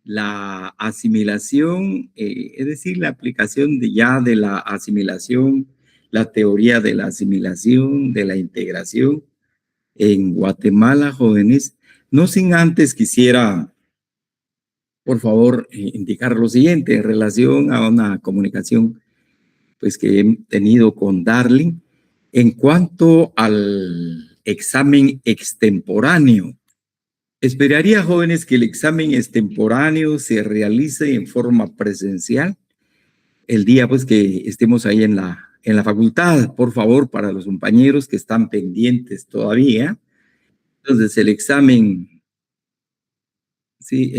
la asimilación, es decir, la aplicación de la asimilación, la teoría de la asimilación, de la integración en Guatemala, jóvenes. No sin antes quisiera, por favor, indicar lo siguiente en relación a una comunicación pues, que he tenido con Darling en cuanto al examen extemporáneo. Esperaría, jóvenes, que el examen extemporáneo se realice en forma presencial el día pues que estemos ahí en la facultad, por favor, para los compañeros que están pendientes todavía. Entonces, el examen, sí,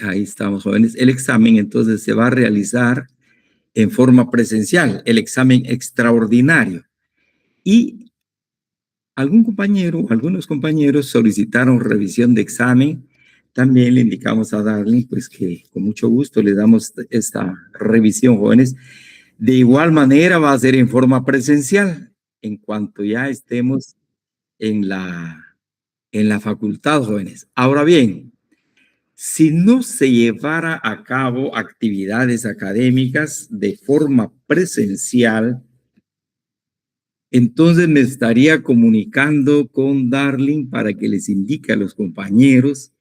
ahí estamos, jóvenes, el examen entonces se va a realizar en forma presencial, el examen extraordinario. Y algunos compañeros solicitaron revisión de examen. También le indicamos a Darling, pues que con mucho gusto le damos esta revisión, jóvenes. De igual manera va a ser en forma presencial, en cuanto ya estemos en la facultad, jóvenes. Ahora bien, si no se llevara a cabo actividades académicas de forma presencial, entonces me estaría comunicando con Darling para que les indique a los compañeros,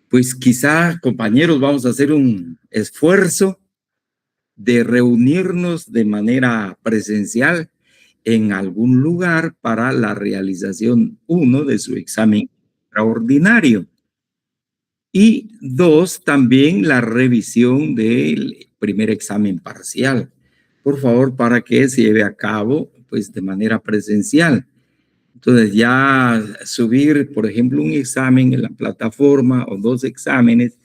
pues quizá, compañeros, vamos a hacer un esfuerzo de reunirnos de manera presencial en algún lugar para la realización, uno, de su examen extraordinario y dos, también la revisión del primer examen parcial. Por favor, para que se lleve a cabo pues de manera presencial. Entonces ya subir, por ejemplo, un examen en la plataforma o dos exámenes,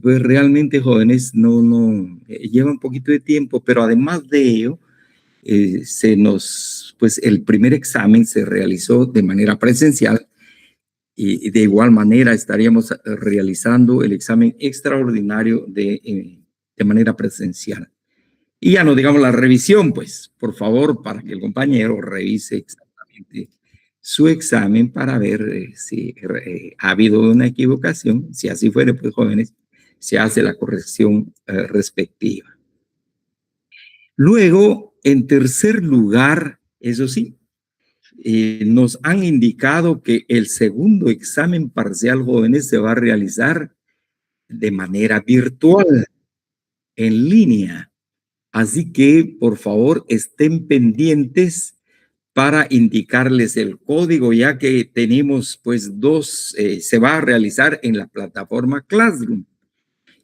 pues realmente, jóvenes, lleva un poquito de tiempo, pero además de ello, pues el primer examen se realizó de manera presencial y de igual manera estaríamos realizando el examen extraordinario de manera presencial. Y ya no digamos la revisión, pues, por favor, para que el compañero revise exactamente su examen para ver si ha habido una equivocación. Si así fuere, pues, jóvenes, se hace la corrección respectiva. Luego, en tercer lugar, eso sí, nos han indicado que el segundo examen parcial, jóvenes, se va a realizar de manera virtual, en línea. Así que, por favor, estén pendientes para indicarles el código, ya que tenemos pues se va a realizar en la plataforma Classroom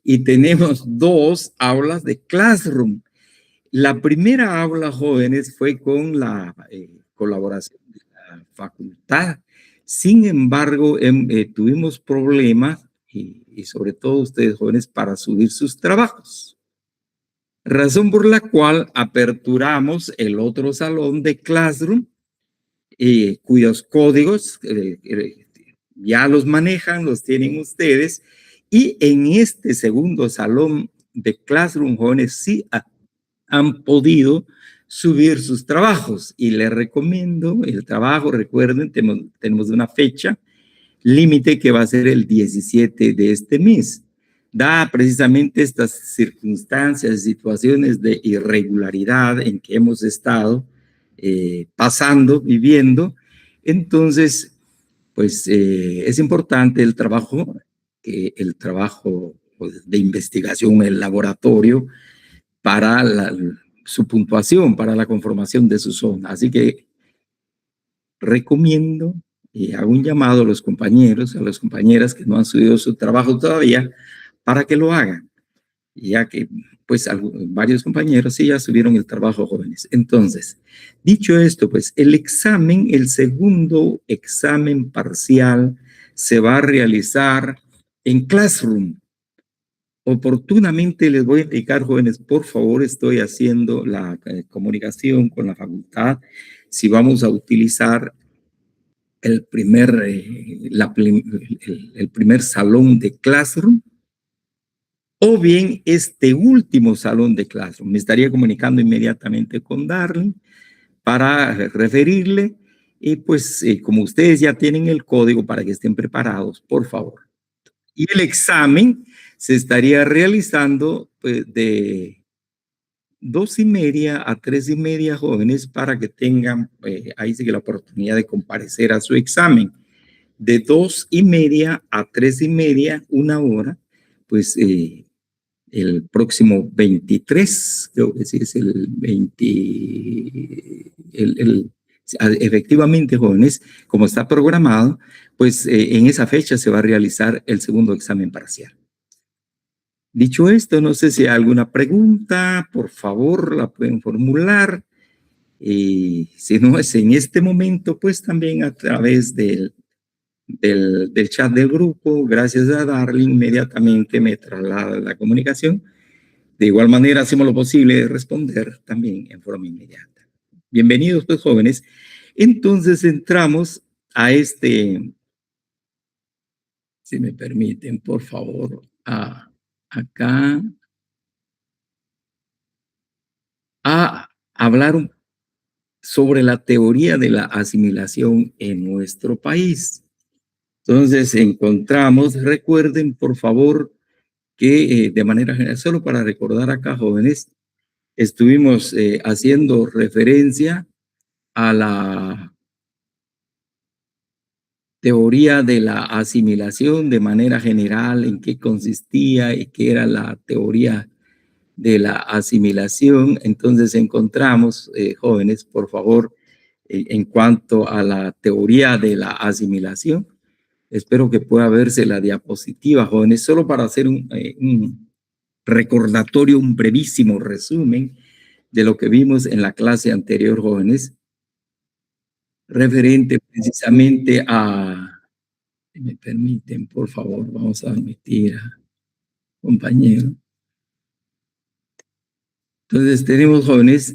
y tenemos dos aulas de Classroom. La primera aula, jóvenes, fue con la colaboración de la facultad. Sin embargo, tuvimos problemas y sobre todo ustedes, jóvenes, para subir sus trabajos. Razón por la cual aperturamos el otro salón de Classroom, cuyos códigos ya los manejan, los tienen ustedes. Y en este segundo salón de Classroom, jóvenes, sí han podido subir sus trabajos. Y les recomiendo el trabajo, recuerden, tenemos una fecha límite que va a ser el 17 de este mes. Da precisamente estas circunstancias, situaciones de irregularidad en que hemos estado pasando, viviendo. Entonces, pues es importante el trabajo de investigación en el laboratorio para su puntuación, para la conformación de su zona. Así que recomiendo y hago un llamado a los compañeros, a las compañeras que no han subido su trabajo todavía, para que lo hagan, ya que pues varios compañeros sí ya subieron el trabajo, jóvenes. Entonces, dicho esto, pues el segundo examen parcial se va a realizar en Classroom. Oportunamente les voy a indicar, jóvenes, por favor, estoy haciendo la comunicación con la facultad, si vamos a utilizar el primer salón de Classroom o bien este último salón de Classroom. Me estaría comunicando inmediatamente con Darling para referirle y pues como ustedes ya tienen el código para que estén preparados, por favor. Y el examen se estaría realizando pues, de 2:30 a 3:30, jóvenes, para que tengan ahí sí que la oportunidad de comparecer a su examen. De 2:30 a 3:30, 1 hora, pues el próximo 23, creo que sí es el 20, efectivamente, jóvenes, como está programado, pues en esa fecha se va a realizar el segundo examen parcial. Dicho esto, no sé si hay alguna pregunta, por favor, la pueden formular. Si no es en este momento, pues también a través del chat del grupo, gracias a Darling, inmediatamente me traslada la comunicación. De igual manera, hacemos lo posible de responder también en forma inmediata. Bienvenidos, pues, jóvenes. Entonces, entramos a si me permiten, por favor, acá, a hablar sobre la teoría de la asimilación en nuestro país. Entonces, encontramos, recuerden, por favor, que de manera general, solo para recordar acá, jóvenes, estuvimos haciendo referencia a la teoría de la asimilación de manera general, en qué consistía y qué era la teoría de la asimilación. Entonces encontramos, jóvenes, por favor, en cuanto a la teoría de la asimilación, espero que pueda verse la diapositiva, jóvenes, solo para hacer un recordatorio, un brevísimo resumen de lo que vimos en la clase anterior, jóvenes, referente precisamente a, si me permiten, por favor, vamos a admitir a compañero. Entonces tenemos, jóvenes,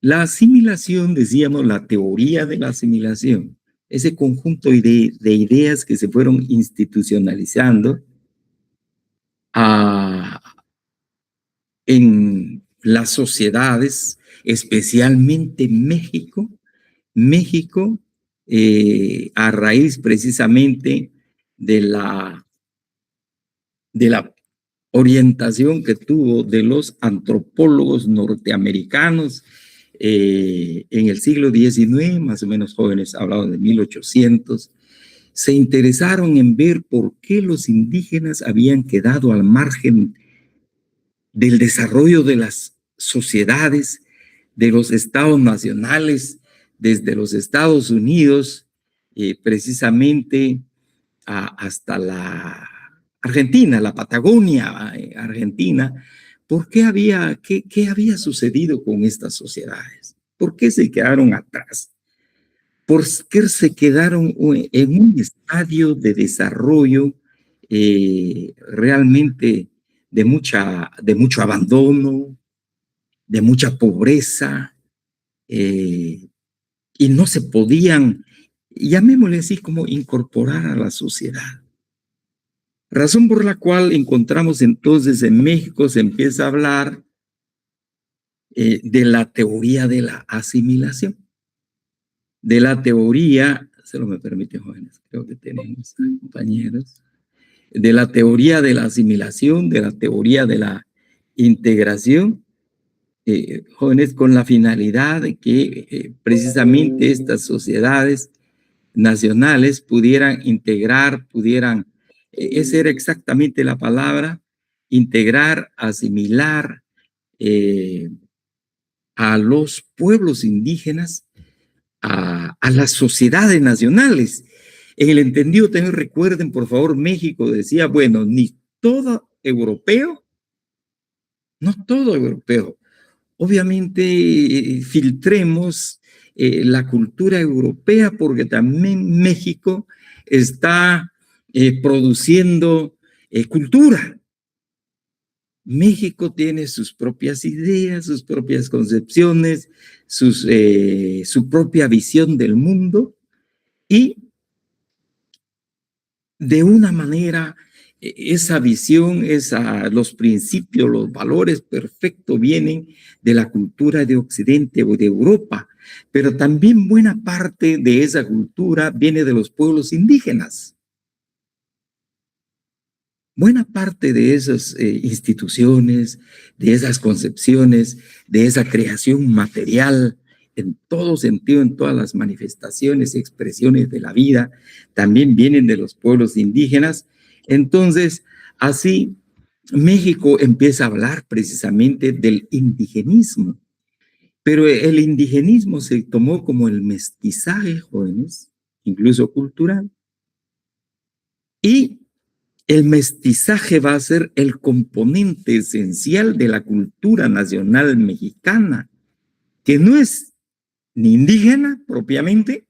la asimilación, decíamos, la teoría de la asimilación, ese conjunto de ideas que se fueron institucionalizando en las sociedades, especialmente México, a raíz precisamente de la orientación que tuvo de los antropólogos norteamericanos en el siglo XIX, más o menos jóvenes, hablaban de 1800, se interesaron en ver por qué los indígenas habían quedado al margen del desarrollo de las sociedades, de los estados nacionales, desde los Estados Unidos, precisamente hasta la Argentina, la Patagonia argentina. ¿Por qué qué había sucedido con estas sociedades? ¿Por qué se quedaron atrás? ¿Por qué se quedaron en un estadio de desarrollo realmente de mucho abandono, de mucha pobreza, y no se podían, llamémosle así, como incorporar a la sociedad? Razón por la cual encontramos entonces en México se empieza a hablar de la teoría de la asimilación, de la teoría, se lo me permiten, jóvenes, creo que tenemos compañeros, de la teoría de la asimilación, de la teoría de la integración, jóvenes, con la finalidad de que precisamente estas sociedades nacionales pudieran integrar, esa era exactamente la palabra, integrar, asimilar a los pueblos indígenas a las sociedades nacionales. En el entendido también recuerden, por favor, México decía, bueno, ni todo europeo, no todo europeo. Obviamente filtremos la cultura europea porque también México está produciendo cultura. México tiene sus propias ideas, sus propias concepciones, su propia visión del mundo, y de una manera esa visión, los principios, los valores perfectos vienen de la cultura de Occidente o de Europa, pero también buena parte de esa cultura viene de los pueblos indígenas. buena parte de esas instituciones, de esas concepciones, de esa creación material, en todo sentido, en todas las manifestaciones y expresiones de la vida, también vienen de los pueblos indígenas. Entonces, así, México empieza a hablar precisamente del indigenismo, pero el indigenismo se tomó como el mestizaje, jóvenes, incluso cultural, y el mestizaje va a ser el componente esencial de la cultura nacional mexicana, que no es ni indígena propiamente,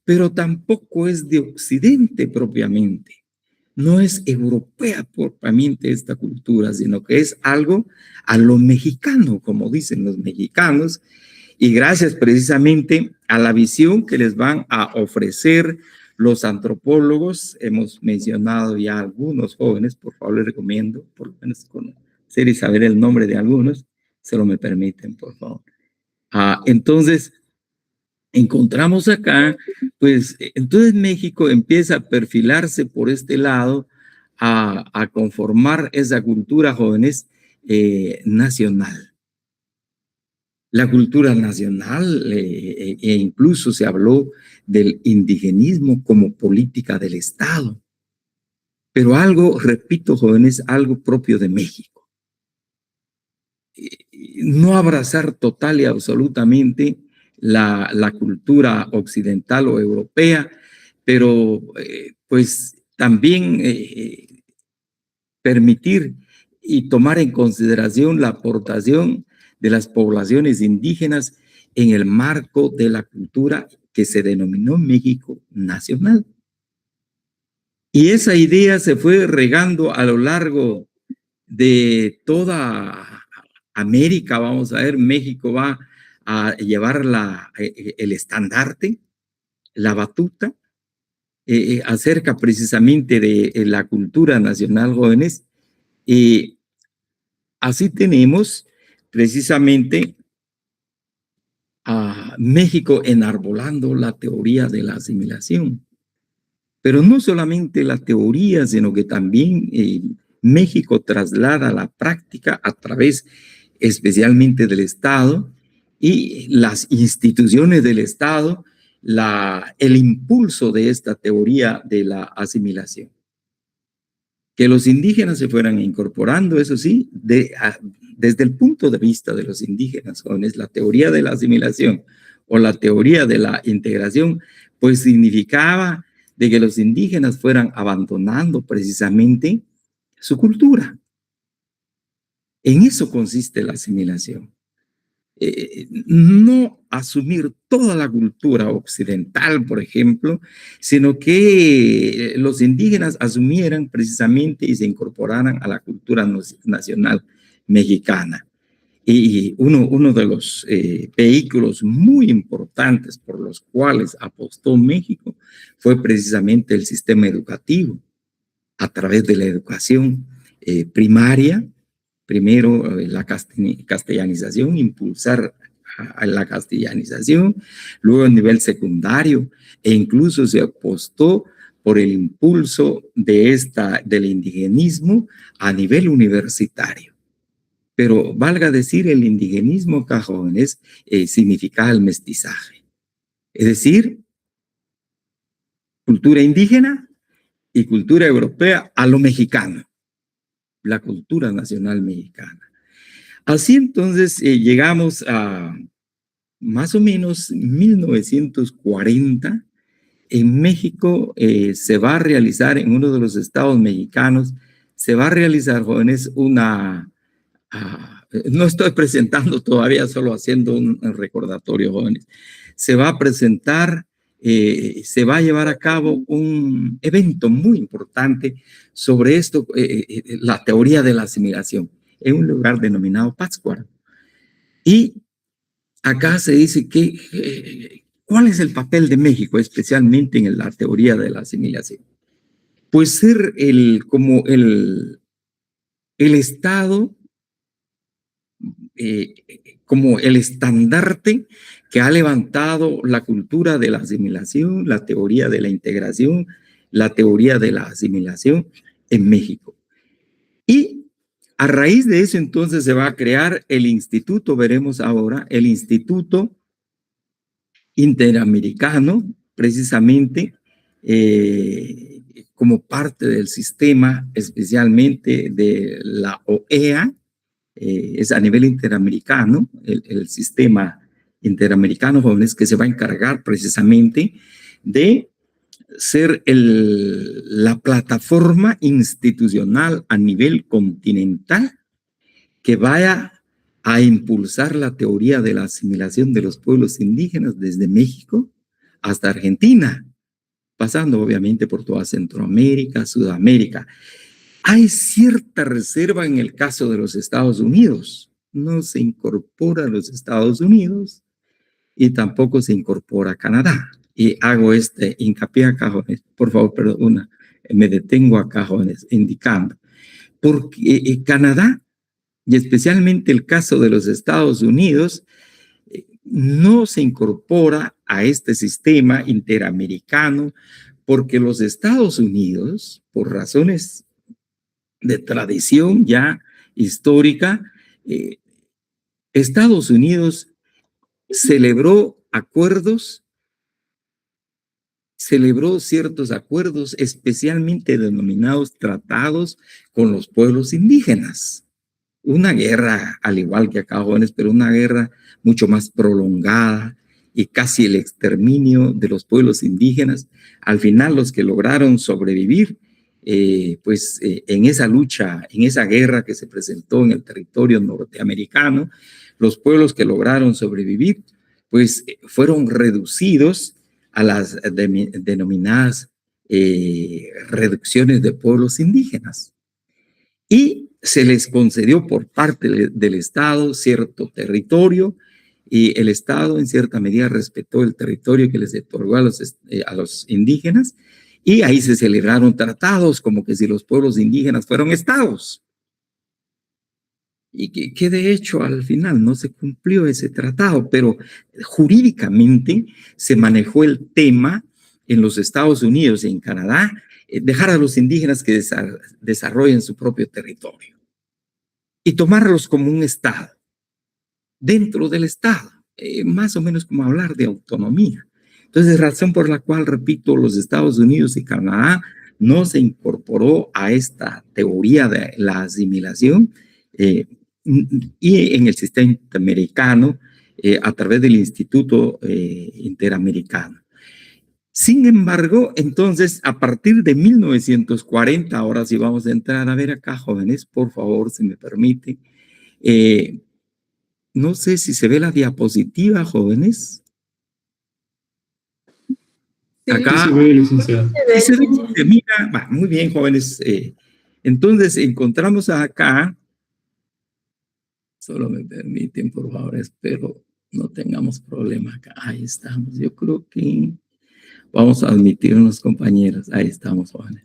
pero tampoco es de Occidente propiamente. No es europea propiamente esta cultura, sino que es algo a lo mexicano, como dicen los mexicanos, y gracias precisamente a la visión que les van a ofrecer los antropólogos. Hemos mencionado ya algunos jóvenes, por favor les recomiendo, por lo menos conocer y saber el nombre de algunos, se lo me permiten, por favor. Entonces, encontramos acá, pues, entonces México empieza a perfilarse por este lado, a conformar esa cultura, jóvenes, nacional. La cultura nacional, e incluso se habló del indigenismo como política del Estado. Pero algo, repito, jóvenes, algo propio de México. No abrazar total y absolutamente la cultura occidental o europea, pero pues también permitir y tomar en consideración la aportación de las poblaciones indígenas en el marco de la cultura que se denominó México nacional. Y esa idea se fue regando a lo largo de toda América. Vamos a ver, México va a llevar el estandarte, la batuta, acerca precisamente de la cultura nacional, jóvenes. Y así tenemos precisamente a México enarbolando la teoría de la asimilación. Pero no solamente la teoría, sino que también México traslada la práctica a través especialmente del Estado y las instituciones del Estado, el impulso de esta teoría de la asimilación. Que los indígenas se fueran incorporando, eso sí, desde el punto de vista de los indígenas, jóvenes, la teoría de la asimilación o la teoría de la integración, pues significaba de que los indígenas fueran abandonando precisamente su cultura. En eso consiste la asimilación. No asumir toda la cultura occidental, por ejemplo, sino que los indígenas asumieran precisamente y se incorporaran a la cultura nacional mexicana. Y uno de los vehículos muy importantes por los cuales apostó México fue precisamente el sistema educativo, a través de la educación primaria, primero la castellanización, impulsar a la castellanización, luego a nivel secundario, e incluso se apostó por el impulso del indigenismo a nivel universitario. Pero valga decir, el indigenismo acá, jóvenes, significa el mestizaje. Es decir, cultura indígena y cultura europea a lo mexicano, la cultura nacional mexicana. Así entonces llegamos a más o menos 1940. En México se va a realizar, en uno de los estados mexicanos, se va a realizar, jóvenes, no estoy presentando todavía, solo haciendo un recordatorio, jóvenes. Se va a presentar, se va a llevar a cabo un evento muy importante sobre esto, la teoría de la asimilación, en un lugar denominado Pátzcuaro. Y acá se dice que, ¿cuál es el papel de México, especialmente en la teoría de la asimilación? Pues ser como el Estado, como el estandarte que ha levantado la cultura de la asimilación, la teoría de la integración, la teoría de la asimilación en México. Y a raíz de eso entonces se va a crear el instituto, veremos ahora, el Instituto Interamericano, precisamente como parte del sistema, especialmente de la OEA, es a nivel interamericano, el sistema interamericano, jóvenes, que se va a encargar precisamente de ser la plataforma institucional a nivel continental que vaya a impulsar la teoría de la asimilación de los pueblos indígenas desde México hasta Argentina, pasando obviamente por toda Centroamérica, Sudamérica. Hay cierta reserva en el caso de los Estados Unidos. No se incorpora a los Estados Unidos y tampoco se incorpora a Canadá. Y hago este hincapié acá, jóvenes. Por favor, perdona, me detengo acá, jóvenes, indicando. Porque Canadá, y especialmente el caso de los Estados Unidos, no se incorpora a este sistema interamericano porque los Estados Unidos, por razones de tradición ya histórica, Estados Unidos celebró ciertos acuerdos especialmente denominados tratados con los pueblos indígenas. Una guerra, al igual que acá, jóvenes, pero una guerra mucho más prolongada y casi el exterminio de los pueblos indígenas. Al final, los que lograron sobrevivir, en esa lucha, en esa guerra que se presentó en el territorio norteamericano, los pueblos que lograron sobrevivir, pues fueron reducidos a las denominadas reducciones de pueblos indígenas. Y se les concedió por parte del Estado cierto territorio y el Estado en cierta medida respetó el territorio que les otorgó a los indígenas y ahí se celebraron tratados como que si los pueblos indígenas fueran estados. Y que de hecho al final no se cumplió ese tratado, pero jurídicamente se manejó el tema en los Estados Unidos y en Canadá, dejar a los indígenas que desarrollen su propio territorio y tomarlos como un Estado, dentro del Estado, más o menos como hablar de autonomía. Entonces, razón por la cual, repito, los Estados Unidos y Canadá no se incorporó a esta teoría de la asimilación y en el sistema interamericano a través del Instituto Interamericano. Sin embargo, entonces, a partir de 1940, ahora sí vamos a entrar a ver acá, jóvenes, por favor, si me permite. No sé si se ve la diapositiva, jóvenes. Acá. Sí se ve, licenciado. Sí se ve, mira, muy bien, jóvenes. Entonces, encontramos acá, solo me permiten, por favor, espero no tengamos problema acá. Ahí estamos. Yo creo que vamos a admitirnos, compañeros. Ahí estamos, jóvenes.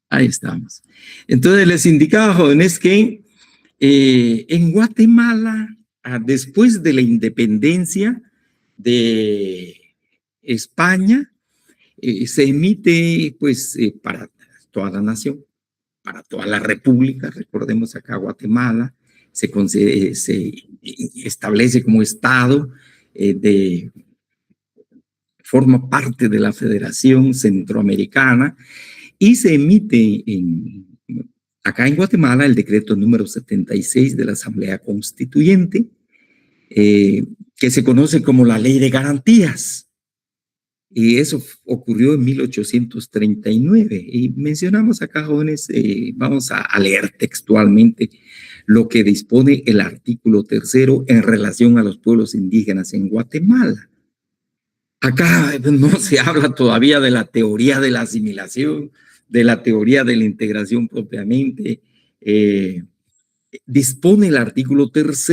Ahí estamos. Entonces, les indicaba, jóvenes, que en Guatemala, después de la independencia de España, se emite, pues, para toda la nación, para toda la república, recordemos acá Guatemala, se establece como Estado, forma parte de la Federación Centroamericana y se emite acá en Guatemala el decreto número 76 de la Asamblea Constituyente, que se conoce como la Ley de Garantías. Y eso ocurrió en 1839. Y mencionamos acá, jóvenes, vamos a leer textualmente lo que dispone el artículo 3 en relación a los pueblos indígenas en Guatemala. Acá no se habla todavía de la teoría de la asimilación, de la teoría de la integración propiamente. Dispone el artículo 3,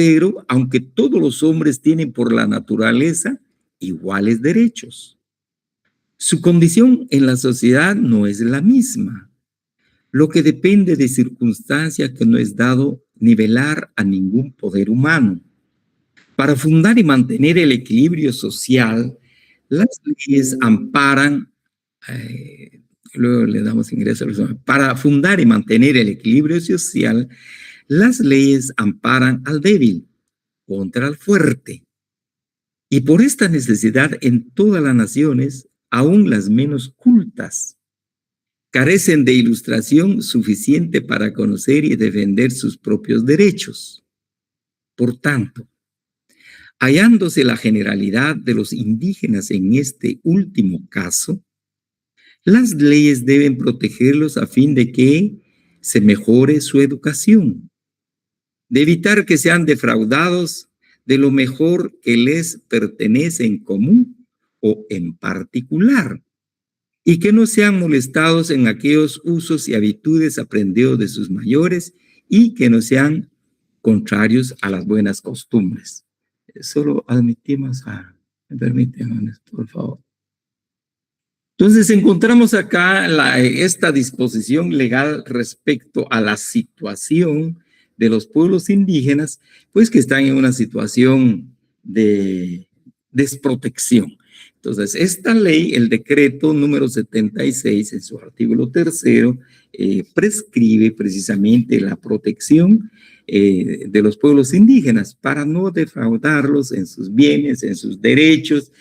aunque todos los hombres tienen por la naturaleza iguales derechos. Su condición en la sociedad no es la misma, lo que depende de circunstancias que no es dado nivelar a ningún poder humano. Para fundar y mantener el equilibrio social, las leyes amparan luego le damos ingreso a los... Para fundar y mantener el equilibrio social, las leyes amparan al débil contra el fuerte. Y por esta necesidad en todas las naciones, aún las menos cultas, carecen de ilustración suficiente para conocer y defender sus propios derechos. Por tanto, hallándose la generalidad de los indígenas en este último caso, las leyes deben protegerlos a fin de que se mejore su educación, de evitar que sean defraudados de lo mejor que les pertenece en común o en particular, y que no sean molestados en aquellos usos y habitudes aprendidos de sus mayores y que no sean contrarios a las buenas costumbres. Solo admitimos me permiten, por favor. Entonces encontramos acá esta disposición legal respecto a la situación de los pueblos indígenas, pues que están en una situación de desprotección. Entonces, esta ley, el decreto número 76, en su artículo 3, prescribe precisamente la protección de los pueblos indígenas para no defraudarlos en sus bienes, en sus derechos,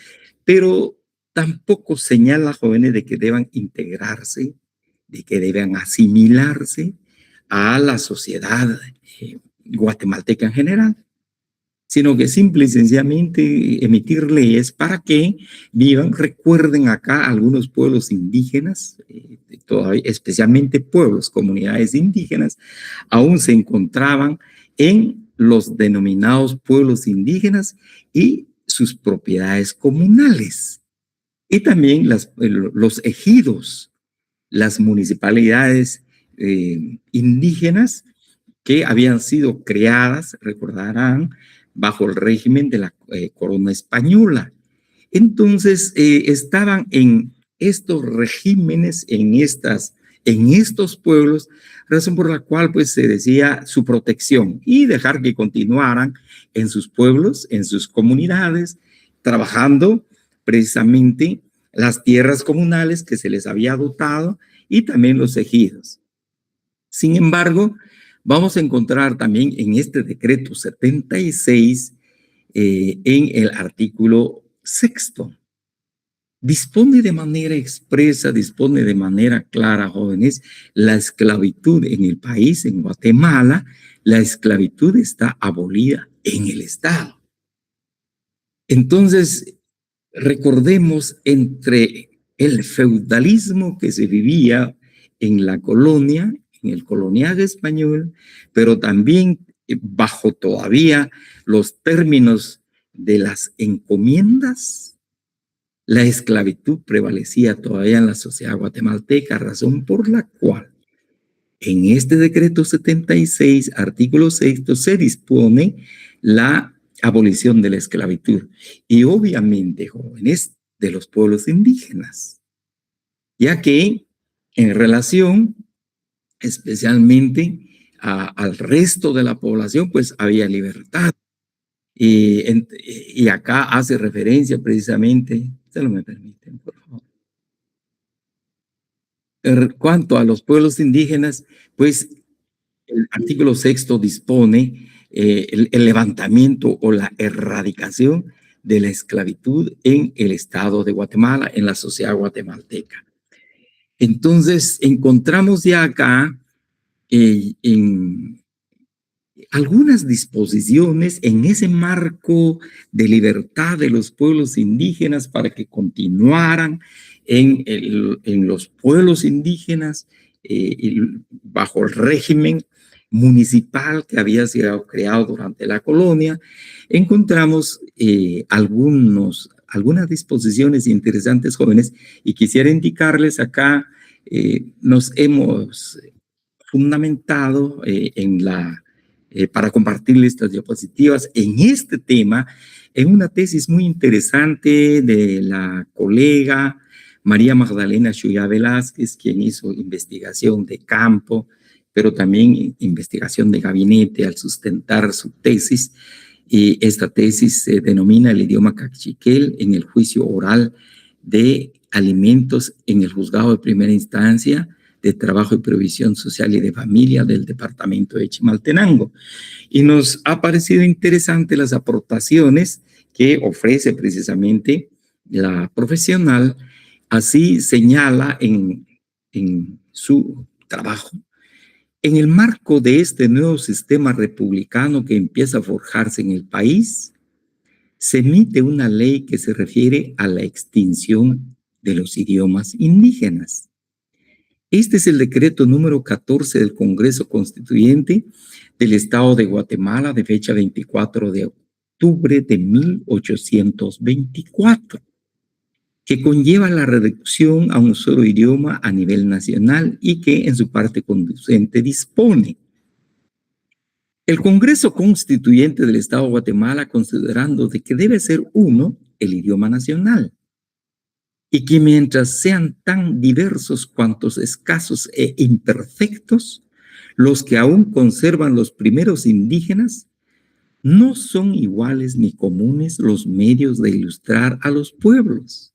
pero tampoco señala, jóvenes, de que deban integrarse, de que deban asimilarse a la sociedad guatemalteca en general, sino que simple y sencillamente emitir leyes para que vivan. Recuerden acá algunos pueblos indígenas, todavía, especialmente pueblos, comunidades indígenas, aún se encontraban en los denominados pueblos indígenas y sus propiedades comunales. Y también los ejidos, las municipalidades indígenas que habían sido creadas, recordarán, bajo el régimen de la corona española. Entonces, estaban en estos regímenes, en estos pueblos, razón por la cual pues se decía su protección y dejar que continuaran en sus pueblos, en sus comunidades, trabajando precisamente las tierras comunales que se les había dotado y también los ejidos. Sin embargo, vamos a encontrar también en este decreto 76, en el artículo 6, dispone de manera expresa, dispone de manera clara, jóvenes, la esclavitud en el país, en Guatemala, la esclavitud está abolida en el Estado. Entonces, recordemos, entre el feudalismo que se vivía en la colonia, en el coloniaje español, pero también bajo todavía los términos de las encomiendas, la esclavitud prevalecía todavía en la sociedad guatemalteca, razón por la cual en este decreto 76, artículo 6, se dispone la abolición de la esclavitud y obviamente, jóvenes, de los pueblos indígenas, ya que en relación especialmente al resto de la población, pues había libertad. Y acá hace referencia precisamente, se lo me permiten, por favor. En cuanto a los pueblos indígenas, pues el artículo 6 dispone el levantamiento o la erradicación de la esclavitud en el estado de Guatemala, en la sociedad guatemalteca. Entonces, encontramos ya acá en algunas disposiciones en ese marco de libertad de los pueblos indígenas para que continuaran en los pueblos indígenas bajo el régimen municipal que había sido creado durante la colonia. Encontramos algunas disposiciones interesantes, jóvenes, y quisiera indicarles acá, nos hemos fundamentado para compartirles estas diapositivas en este tema, en una tesis muy interesante de la colega María Magdalena Xuya Velázquez, quien hizo investigación de campo, pero también investigación de gabinete al sustentar su tesis. Y esta tesis se denomina El idioma cachiquel en el juicio oral de alimentos en el juzgado de primera instancia de Trabajo y Previsión Social y de Familia del departamento de Chimaltenango. Y nos ha parecido interesante las aportaciones que ofrece precisamente la profesional. Así señala en su trabajo: en el marco de este nuevo sistema republicano que empieza a forjarse en el país, se emite una ley que se refiere a la extinción de los idiomas indígenas. Este es el decreto número 14 del Congreso Constituyente del Estado de Guatemala, de fecha 24 de octubre de 1824, que conlleva la reducción a un solo idioma a nivel nacional y que en su parte conducente dispone: el Congreso Constituyente del Estado de Guatemala, considerando de que debe ser uno el idioma nacional, y que mientras sean tan diversos cuantos escasos e imperfectos los que aún conservan los primeros indígenas, no son iguales ni comunes los medios de ilustrar a los pueblos,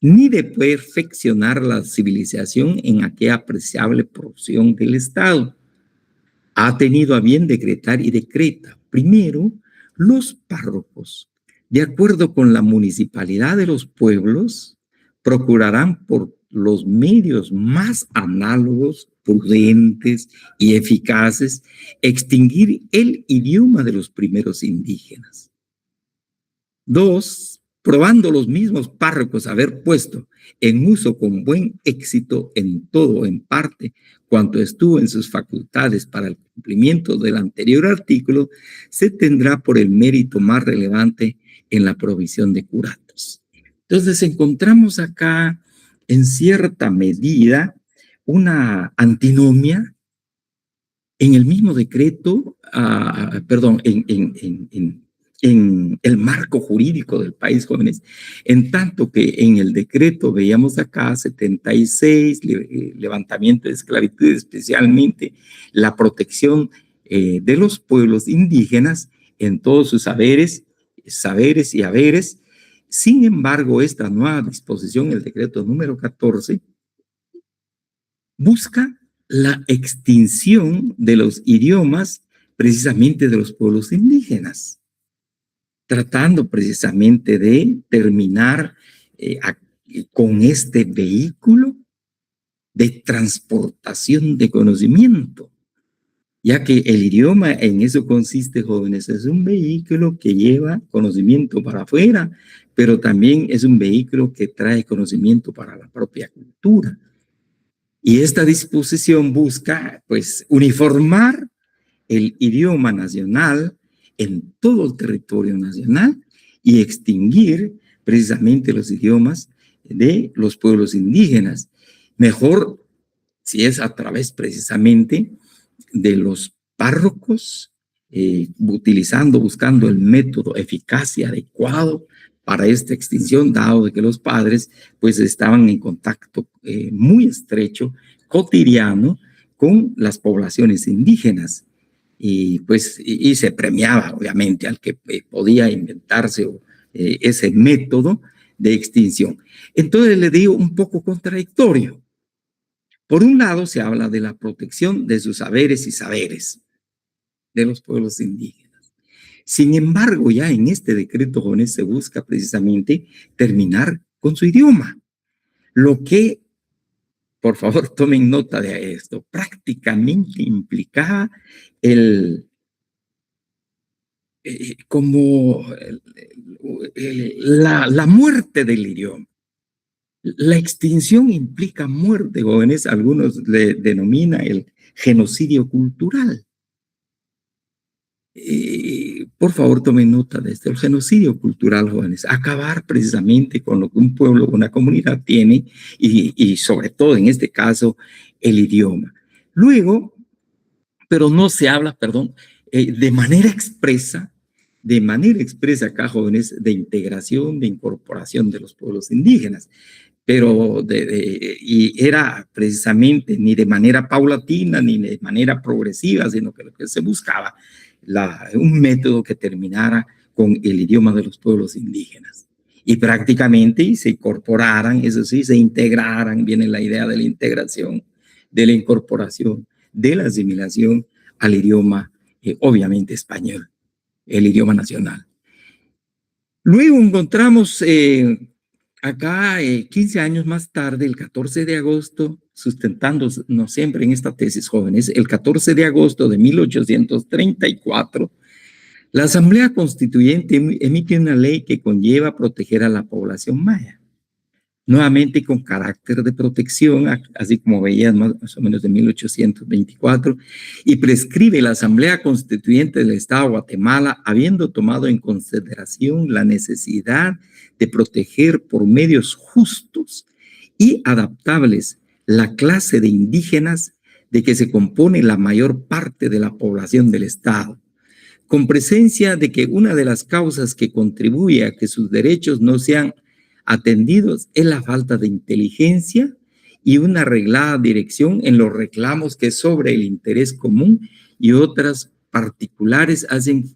ni de perfeccionar la civilización en aquella apreciable porción del Estado. Ha tenido a bien decretar y decreta: primero, los párrocos, de acuerdo con la municipalidad de los pueblos, procurarán por los medios más análogos, prudentes y eficaces extinguir el idioma de los primeros indígenas. Dos, probando los mismos párrocos haber puesto en uso con buen éxito en todo o en parte cuanto estuvo en sus facultades para el cumplimiento del anterior artículo, se tendrá por el mérito más relevante en la provisión de curatos. Entonces encontramos acá en cierta medida una antinomia en el mismo decreto, en el marco jurídico del país, jóvenes, en tanto que en el decreto veíamos acá 76, levantamiento de esclavitud, especialmente la protección de los pueblos indígenas en todos sus saberes y haberes. Sin embargo, esta nueva disposición, el decreto número 14, busca la extinción de los idiomas precisamente de los pueblos indígenas, tratando precisamente de terminar con este vehículo de transportación de conocimiento, ya que el idioma en eso consiste, jóvenes, es un vehículo que lleva conocimiento para afuera, pero también es un vehículo que trae conocimiento para la propia cultura. Y esta disposición busca, pues, uniformar el idioma nacional en todo el territorio nacional y extinguir precisamente los idiomas de los pueblos indígenas. Mejor si es a través precisamente de los párrocos, buscando el método eficaz y adecuado para esta extinción, dado de que los padres pues estaban en contacto muy estrecho, cotidiano, con las poblaciones indígenas. Y pues y se premiaba obviamente al que podía inventarse ese método de extinción. Entonces le digo un poco contradictorio. Por un lado se habla de la protección de sus saberes y saberes de los pueblos indígenas. Sin embargo, ya en este decreto, jóvenes, se busca precisamente terminar con su idioma, lo que, por favor, tomen nota de esto, prácticamente implicaba la muerte del idioma. La extinción implica muerte, jóvenes, algunos le denominan el genocidio cultural. Por favor, tomen nota de esto, el genocidio cultural, jóvenes, acabar precisamente con lo que un pueblo, una comunidad tiene y sobre todo en este caso, el idioma. Luego, pero no se habla, de manera expresa acá, jóvenes, de integración, de incorporación de los pueblos indígenas, pero y era precisamente ni de manera paulatina ni de manera progresiva, sino que lo que se buscaba un método que terminara con el idioma de los pueblos indígenas y prácticamente se incorporaran, eso sí, se integraran, viene la idea de la integración, de la incorporación, de la asimilación al idioma, obviamente español, el idioma nacional. Luego encontramos acá, 15 años más tarde, el 14 de agosto, sustentándonos siempre en esta tesis, jóvenes, el 14 de agosto de 1834, la Asamblea Constituyente emite una ley que conlleva proteger a la población maya, nuevamente con carácter de protección, así como veías más o menos de 1824, y prescribe la Asamblea Constituyente del Estado de Guatemala, habiendo tomado en consideración la necesidad de proteger por medios justos y adaptables la clase de indígenas de que se compone la mayor parte de la población del Estado, con presencia de que una de las causas que contribuye a que sus derechos no sean atendidos es la falta de inteligencia y una arreglada dirección en los reclamos que sobre el interés común y otras particulares hacen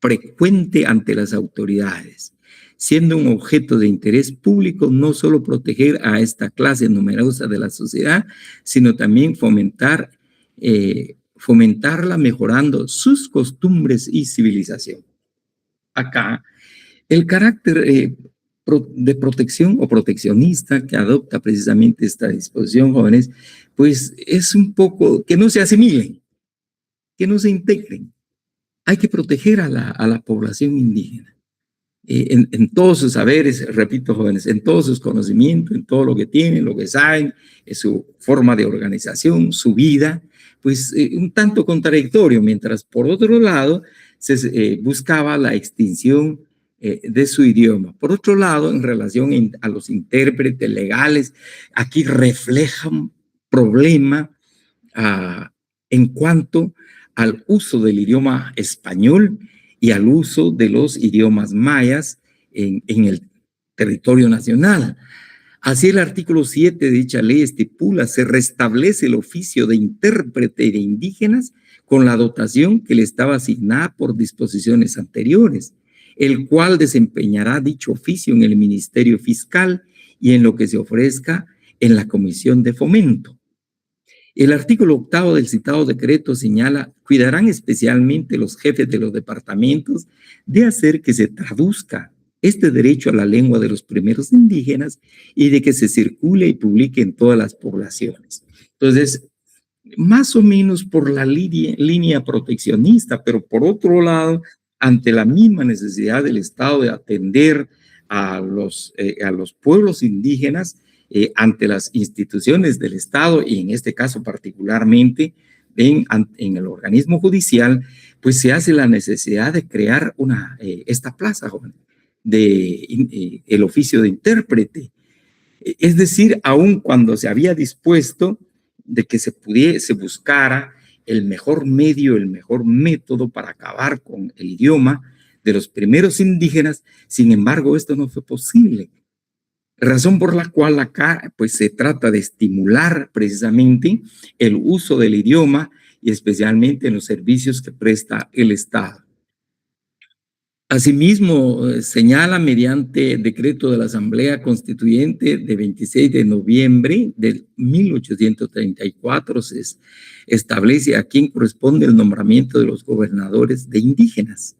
frecuente ante las autoridades, siendo un objeto de interés público no solo proteger a esta clase numerosa de la sociedad, sino también fomentarla mejorando sus costumbres y civilización. Acá, el carácter de protección o proteccionista que adopta precisamente esta disposición, jóvenes, pues es un poco que no se asimilen, que no se integren. Hay que proteger a la población indígena. En todos sus saberes, repito, jóvenes, en todos sus conocimientos, en todo lo que tienen, lo que saben, en su forma de organización, su vida, pues un tanto contradictorio, mientras por otro lado se buscaba la extinción de su idioma. Por otro lado, en relación a los intérpretes legales, aquí refleja un problema en cuanto al uso del idioma español y al uso de los idiomas mayas en el territorio nacional. Así, el artículo 7 de dicha ley estipula: se restablece el oficio de intérprete de indígenas con la dotación que le estaba asignada por disposiciones anteriores, el cual desempeñará dicho oficio en el Ministerio Fiscal y en lo que se ofrezca en la Comisión de Fomento. El artículo 8 del citado decreto señala: cuidarán especialmente los jefes de los departamentos de hacer que se traduzca este derecho a la lengua de los primeros indígenas y de que se circule y publique en todas las poblaciones. Entonces, más o menos por la línea proteccionista, pero por otro lado, ante la misma necesidad del Estado de atender a los pueblos indígenas, ante las instituciones del Estado y en este caso particularmente en el organismo judicial, pues se hace la necesidad de crear esta plaza, joven, el oficio de intérprete. Es decir, aun cuando se había dispuesto de que se buscara el mejor medio, el mejor método para acabar con el idioma de los primeros indígenas, sin embargo, esto no fue posible. Razón por la cual acá pues se trata de estimular precisamente el uso del idioma y especialmente en los servicios que presta el Estado. Asimismo, señala mediante decreto de la Asamblea Constituyente de 26 de noviembre de 1834 se establece a quién corresponde el nombramiento de los gobernadores de indígenas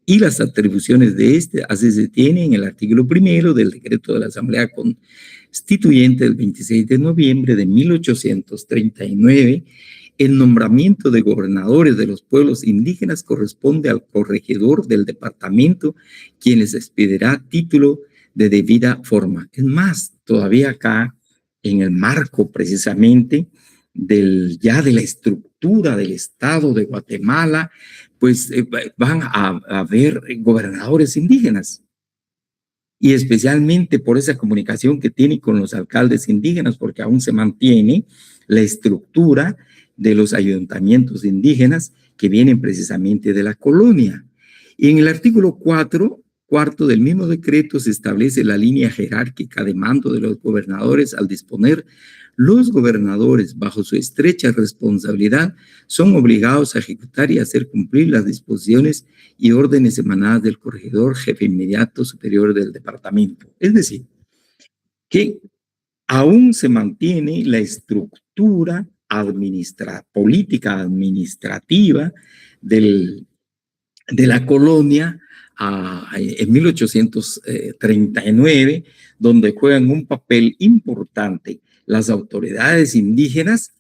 y las atribuciones de este, así se tiene en el artículo 1 del decreto de la Asamblea Constituyente del 26 de noviembre de 1839. El nombramiento de gobernadores de los pueblos indígenas corresponde al corregidor del departamento, quien les expedirá título de debida forma. Es más, todavía acá, en el marco precisamente ya de la estructura del Estado de Guatemala, pues van a haber gobernadores indígenas. Y especialmente por esa comunicación que tiene con los alcaldes indígenas, porque aún se mantiene la estructura de los ayuntamientos indígenas que vienen precisamente de la colonia. Y en el artículo 4 cuarto del mismo decreto se establece la línea jerárquica de mando de los gobernadores al disponer: los gobernadores, bajo su estrecha responsabilidad, son obligados a ejecutar y hacer cumplir las disposiciones y órdenes emanadas del corregidor, jefe inmediato superior del departamento. Es decir, que aún se mantiene la estructura política administrativa de la colonia en 1839, donde juegan un papel importante las autoridades indígenas,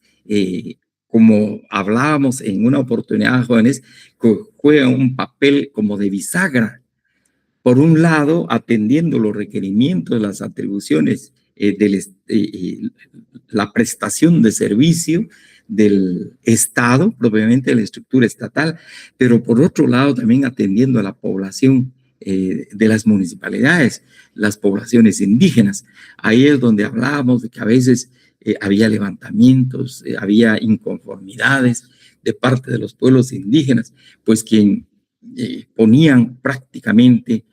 como hablábamos en una oportunidad, jóvenes, que juegan un papel como de bisagra. Por un lado, atendiendo los requerimientos, las atribuciones, la prestación de servicio del Estado, propiamente de la estructura estatal, pero por otro lado también atendiendo a la población de las municipalidades, las poblaciones indígenas. Ahí es donde hablábamos de que a veces había levantamientos, había inconformidades de parte de los pueblos indígenas, pues quien ponían prácticamente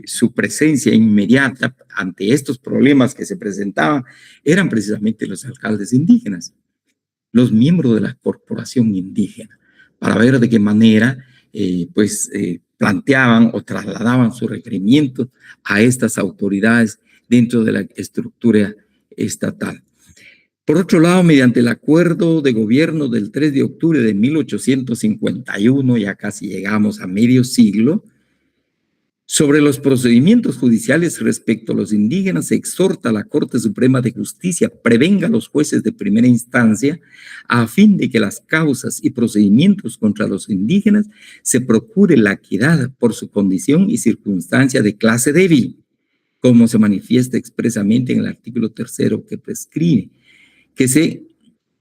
su presencia inmediata ante estos problemas que se presentaban eran precisamente los alcaldes indígenas, los miembros de la corporación indígena, para ver de qué manera planteaban o trasladaban su requerimiento a estas autoridades dentro de la estructura estatal. Por otro lado, mediante el acuerdo de gobierno del 3 de octubre de 1851, ya casi llegamos a medio siglo, sobre los procedimientos judiciales respecto a los indígenas, se exhorta a la Corte Suprema de Justicia prevenga a los jueces de primera instancia a fin de que las causas y procedimientos contra los indígenas se procure la equidad por su condición y circunstancia de clase débil, como se manifiesta expresamente en el artículo 3 que prescribe que se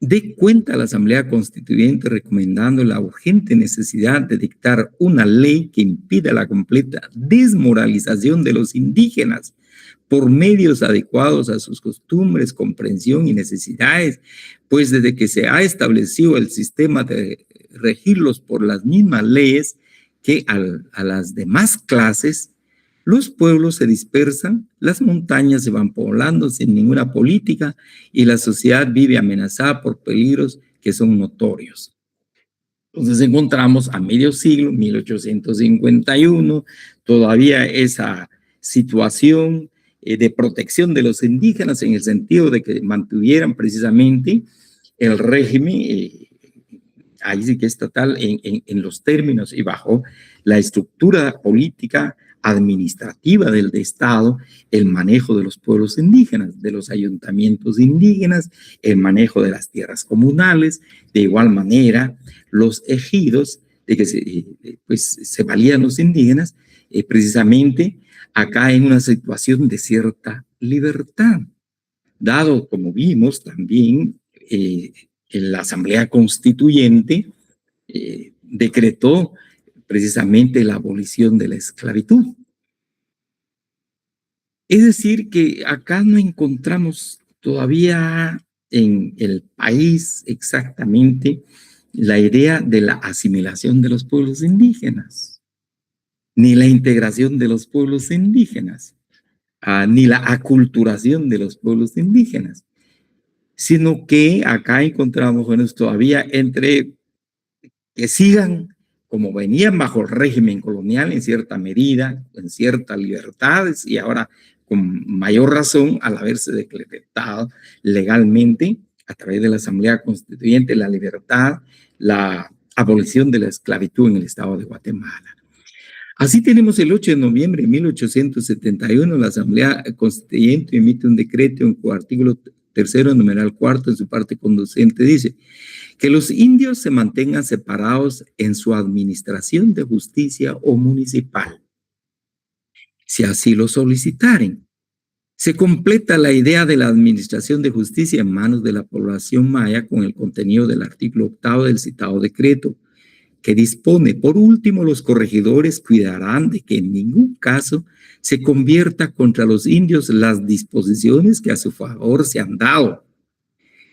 dé cuenta a la Asamblea Constituyente recomendando la urgente necesidad de dictar una ley que impida la completa desmoralización de los indígenas por medios adecuados a sus costumbres, comprensión y necesidades, pues desde que se ha establecido el sistema de regirlos por las mismas leyes que a las demás clases, los pueblos se dispersan, las montañas se van poblando sin ninguna política y la sociedad vive amenazada por peligros que son notorios. Entonces encontramos a medio siglo, 1851, todavía esa situación de protección de los indígenas en el sentido de que mantuvieran precisamente el régimen, ahí sí que estatal, en los términos y bajo la estructura política administrativa del Estado, el manejo de los pueblos indígenas, de los ayuntamientos indígenas, el manejo de las tierras comunales, de igual manera los ejidos, de que se valían los indígenas, precisamente acá en una situación de cierta libertad, dado, como vimos también, en la Asamblea Constituyente decretó precisamente la abolición de la esclavitud. Es decir, que acá no encontramos todavía en el país exactamente la idea de la asimilación de los pueblos indígenas, ni la integración de los pueblos indígenas, ni la aculturación de los pueblos indígenas, sino que acá encontramos, bueno, todavía entre que sigan como venían bajo el régimen colonial en cierta medida, en ciertas libertades, y ahora con mayor razón al haberse decretado legalmente a través de la Asamblea Constituyente la libertad, la abolición de la esclavitud en el estado de Guatemala. Así tenemos el 8 de noviembre de 1871, la Asamblea Constituyente emite un decreto en su artículo 3, numeral 4, en su parte conducente, dice que los indios se mantengan separados en su administración de justicia o municipal, si así lo solicitaren. Se completa la idea de la administración de justicia en manos de la población maya con el contenido del artículo 8 del citado decreto, que dispone, por último, los corregidores cuidarán de que en ningún caso se convierta contra los indios las disposiciones que a su favor se han dado,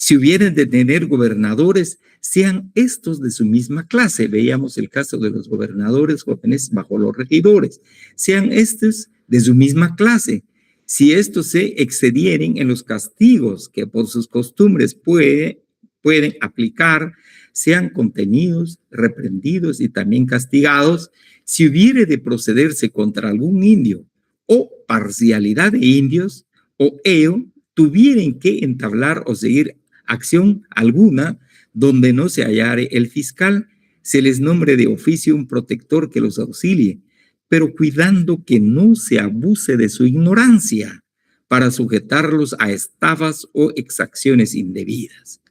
Si hubieren de tener gobernadores, sean estos de su misma clase. Veíamos el caso de los gobernadores jóvenes bajo los regidores. Sean estos de su misma clase. Si estos se excedieren en los castigos que por sus costumbres pueden aplicar, sean contenidos, reprendidos y también castigados. Si hubiere de procederse contra algún indio o parcialidad de indios o ello, tuvieran que entablar o seguir acción alguna donde no se hallare el fiscal, se les nombre de oficio un protector que los auxilie, pero cuidando que no se abuse de su ignorancia para sujetarlos a estafas o exacciones indebidas.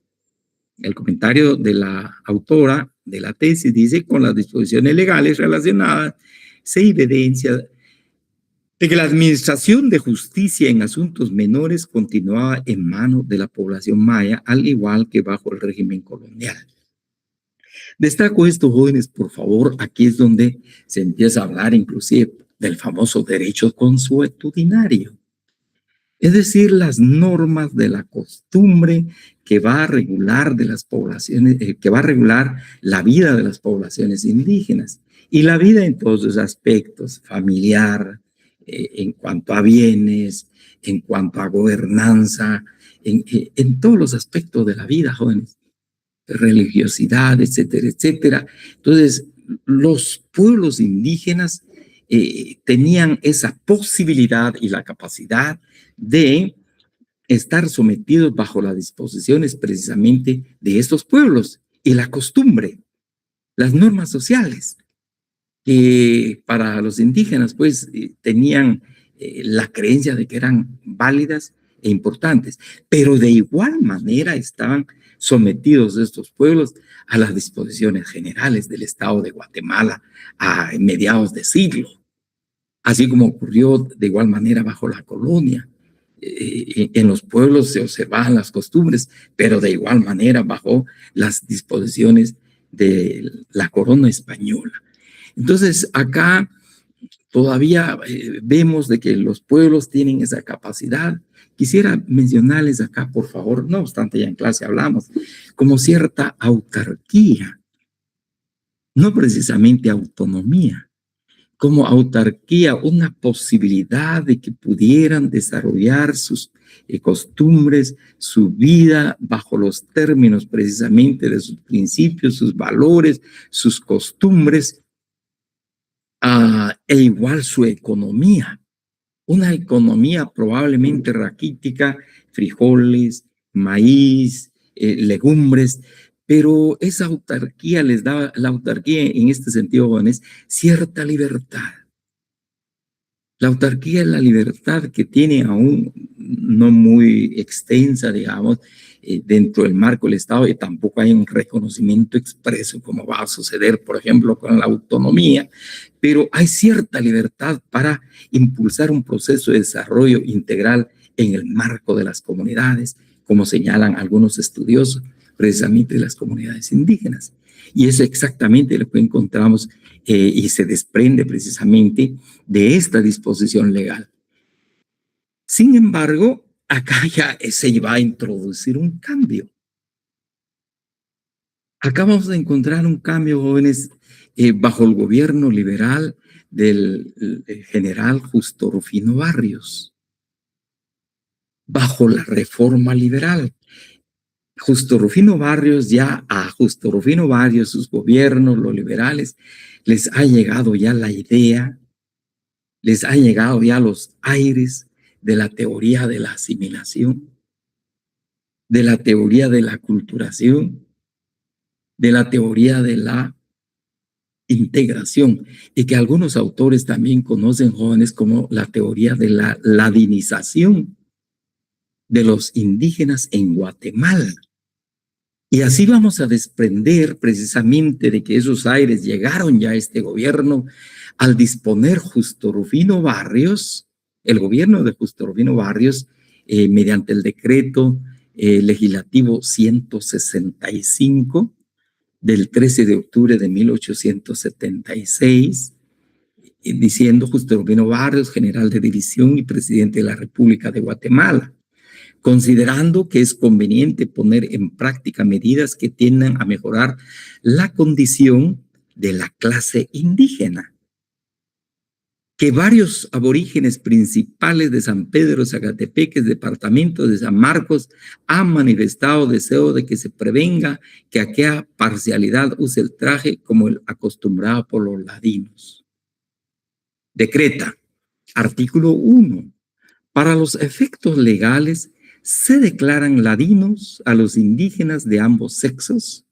El comentario de la autora de la tesis dice: con las disposiciones legales relacionadas se evidencia de que la administración de justicia en asuntos menores continuaba en manos de la población maya, al igual que bajo el régimen colonial. Destaco esto, jóvenes, por favor. Aquí es donde se empieza a hablar inclusive del famoso derecho consuetudinario, es decir, las normas de la costumbre que va a regular de las poblaciones, que va a regular la vida de las poblaciones indígenas y la vida en todos sus aspectos: familiar, en cuanto a bienes, en cuanto a gobernanza, en todos los aspectos de la vida, jóvenes, religiosidad, etcétera, etcétera. Entonces, los pueblos indígenas tenían esa posibilidad y la capacidad de estar sometidos bajo las disposiciones precisamente de estos pueblos y la costumbre, las normas sociales, que para los indígenas pues tenían la creencia de que eran válidas e importantes, pero de igual manera estaban sometidos estos pueblos a las disposiciones generales del Estado de Guatemala a mediados de siglo, así como ocurrió de igual manera bajo la colonia. En los pueblos se observaban las costumbres, pero de igual manera bajo las disposiciones de la corona española. Entonces, acá todavía vemos de que los pueblos tienen esa capacidad. Quisiera mencionarles acá, por favor, no obstante ya en clase hablamos, como cierta autarquía, no precisamente autonomía, como autarquía, una posibilidad de que pudieran desarrollar sus costumbres, su vida bajo los términos precisamente de sus principios, sus valores, sus costumbres, e igual su economía, una economía probablemente raquítica, frijoles, maíz, legumbres, pero esa autarquía les da, la autarquía en este sentido, jóvenes, cierta libertad. La autarquía es la libertad que tiene aún no muy extensa, digamos, dentro del marco del Estado, y tampoco hay un reconocimiento expreso como va a suceder, por ejemplo, con la autonomía, pero hay cierta libertad para impulsar un proceso de desarrollo integral en el marco de las comunidades, como señalan algunos estudiosos, precisamente de las comunidades indígenas. Y es exactamente lo que encontramos y se desprende precisamente de esta disposición legal. Sin embargo, acá ya se va a introducir un cambio. Acá vamos a encontrar un cambio, jóvenes, bajo el gobierno liberal del general Justo Rufino Barrios, bajo la reforma liberal. Justo Rufino Barrios, ya a Justo Rufino Barrios, sus gobiernos, los liberales, les ha llegado ya la idea, les ha llegado ya los aires de la teoría de la asimilación, de la teoría de la aculturación, de la teoría de la integración, y que algunos autores también conocen, jóvenes, como la teoría de la ladinización de los indígenas en Guatemala. Y así vamos a desprender precisamente de que esos aires llegaron ya a este gobierno al disponer Justo Rufino Barrios, el gobierno de Justo Rufino Barrios, mediante el decreto legislativo 165 del 13 de octubre de 1876, diciendo: Justo Rufino Barrios, general de división y presidente de la República de Guatemala, considerando que es conveniente poner en práctica medidas que tiendan a mejorar la condición de la clase indígena, que varios aborígenes principales de San Pedro Zacatepeques, departamento de San Marcos, han manifestado deseo de que se prevenga que aquella parcialidad use el traje como el acostumbrado por los ladinos. Decreta, artículo 1. Para los efectos legales, se declaran ladinos a los indígenas de ambos sexos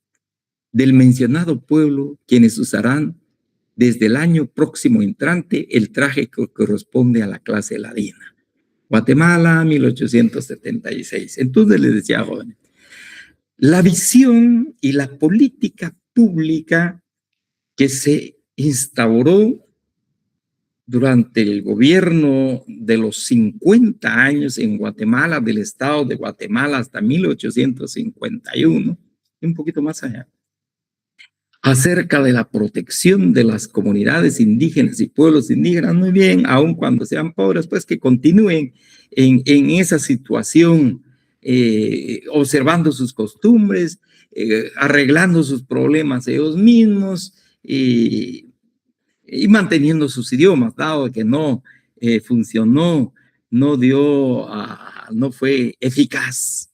del mencionado pueblo, quienes usarán desde el año próximo entrante el traje que corresponde a la clase ladina. Guatemala, 1876. Entonces les decía, jóvenes, la visión y la política pública que se instauró durante el gobierno de los 50 años en Guatemala, del estado de Guatemala hasta 1851, y un poquito más allá, acerca de la protección de las comunidades indígenas y pueblos indígenas, muy bien, aun cuando sean pobres, pues que continúen en esa situación, observando sus costumbres, arreglando sus problemas ellos mismos y manteniendo sus idiomas, dado que no funcionó, no fue eficaz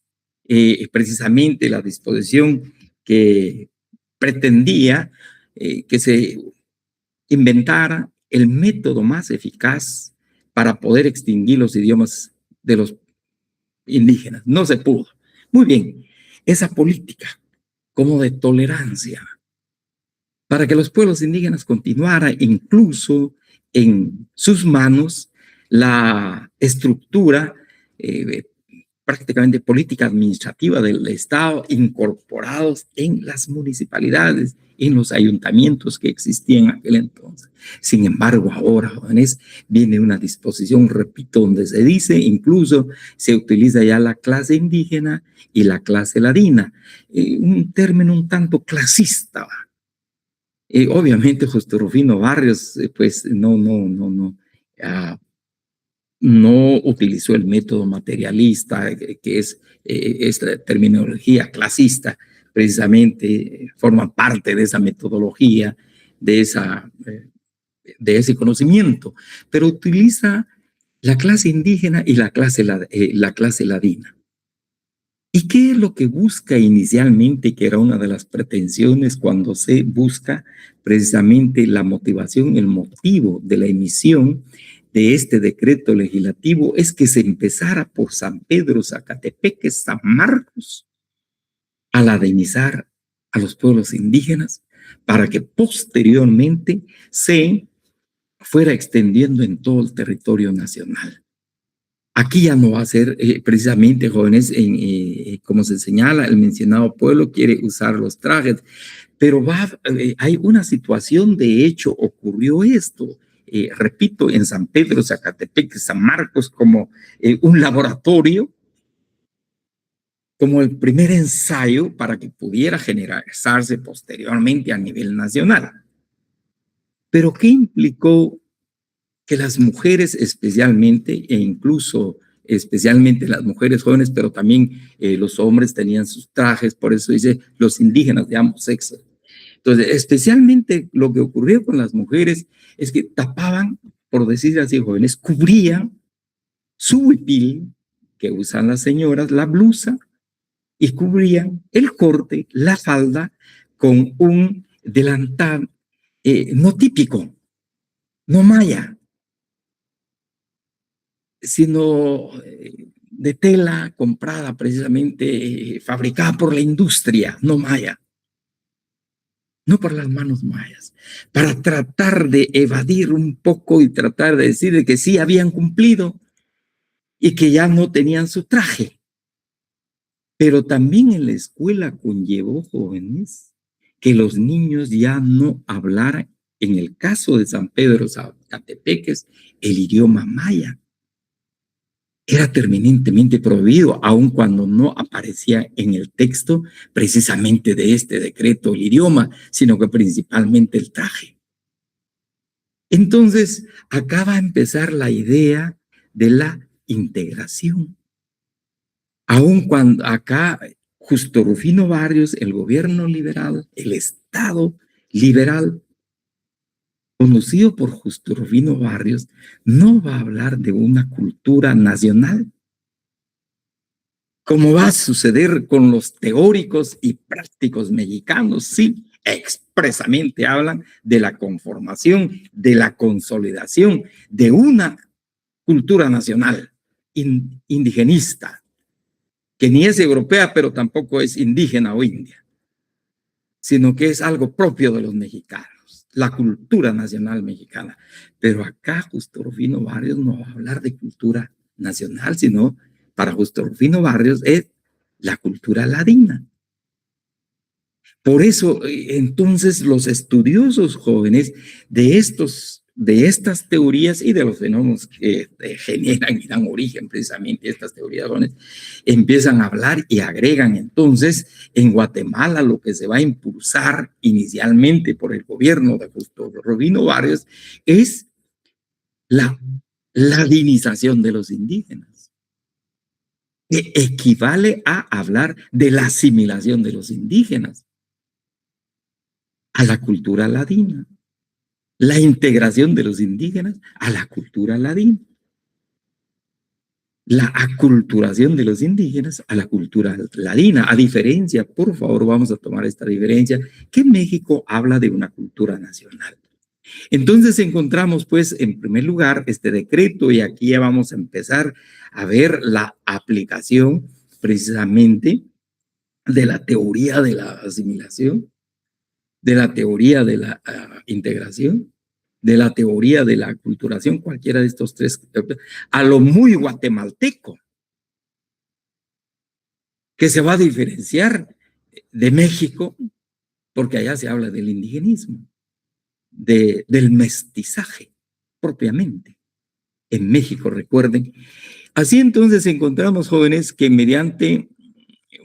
precisamente la disposición que pretendía que se inventara el método más eficaz para poder extinguir los idiomas de los indígenas. No se pudo. Muy bien, esa política como de tolerancia para que los pueblos indígenas continuaran incluso en sus manos la estructura prácticamente política administrativa del Estado, incorporados en las municipalidades, en los ayuntamientos que existían en aquel entonces. Sin embargo, ahora, jóvenes, viene una disposición, repito, donde se dice, incluso se utiliza ya la clase indígena y la clase ladina, un término un tanto clasista. Obviamente, Justo Rufino Barrios, pues no utilizó el método materialista, que es esta terminología clasista, precisamente forma parte de esa metodología, de ese conocimiento, pero utiliza la clase indígena y la clase ladina. ¿Y qué es lo que busca inicialmente, que era una de las pretensiones cuando se busca precisamente la motivación, el motivo de la emisión de este decreto legislativo? Es que se empezara por San Pedro, Zacatepeques, San Marcos, a ladenizar a los pueblos indígenas para que posteriormente se fuera extendiendo en todo el territorio nacional. Aquí ya no va a ser precisamente, jóvenes, como se señala, el mencionado pueblo quiere usar los trajes, pero hay una situación, de hecho, ocurrió esto, repito, en San Pedro, Zacatepec, San Marcos, como un laboratorio, como el primer ensayo para que pudiera generalizarse posteriormente a nivel nacional. Pero ¿qué implicó que las mujeres especialmente, e incluso especialmente las mujeres jóvenes, pero también los hombres tenían sus trajes? Por eso dice los indígenas de ambos sexos? Entonces, especialmente lo que ocurrió con las mujeres es que tapaban, por decir así, jóvenes, cubrían su huipil, que usan las señoras, la blusa, y cubrían el corte, la falda, con un delantal no típico, no maya, sino de tela comprada precisamente, fabricada por la industria, no maya, no por las manos mayas, para tratar de evadir un poco y tratar de decir de que sí habían cumplido y que ya no tenían su traje. Pero también en la escuela conllevó, jóvenes, que los niños ya no hablaran, en el caso de San Pedro Zacatepeques, el idioma maya. Era terminantemente prohibido, aun cuando no aparecía en el texto precisamente de este decreto el idioma, sino que principalmente el traje. Entonces, acá va a empezar la idea de la integración. Aun cuando acá Justo Rufino Barrios, el gobierno liberal, el Estado liberal, conocido por Justo Rufino Barrios, no va a hablar de una cultura nacional, como va a suceder con los teóricos y prácticos mexicanos. Sí, expresamente hablan de la conformación, de la consolidación de una cultura nacional indigenista, que ni es europea, pero tampoco es indígena o india, sino que es algo propio de los mexicanos, la cultura nacional mexicana. Pero acá Justo Rufino Barrios no va a hablar de cultura nacional, sino para Justo Rufino Barrios es la cultura ladina. Por eso, entonces, los estudiosos jóvenes de estas teorías y de los fenómenos que generan y dan origen precisamente a estas teorías jóvenes, empiezan a hablar y agregan entonces en Guatemala lo que se va a impulsar inicialmente por el gobierno de Justo Rufino Barrios es la ladinización de los indígenas, que equivale a hablar de la asimilación de los indígenas a la cultura ladina, la integración de los indígenas a la cultura ladina, la aculturación de los indígenas a la cultura ladina. A diferencia, por favor, vamos a tomar esta diferencia, que México habla de una cultura nacional. Entonces encontramos, pues, en primer lugar, este decreto, y aquí ya vamos a empezar a ver la aplicación precisamente de la teoría de la asimilación, de la teoría de la integración, de la teoría de la aculturación, cualquiera de estos tres, a lo muy guatemalteco, que se va a diferenciar de México, porque allá se habla del indigenismo, del mestizaje propiamente. En México, recuerden. Así entonces encontramos jóvenes que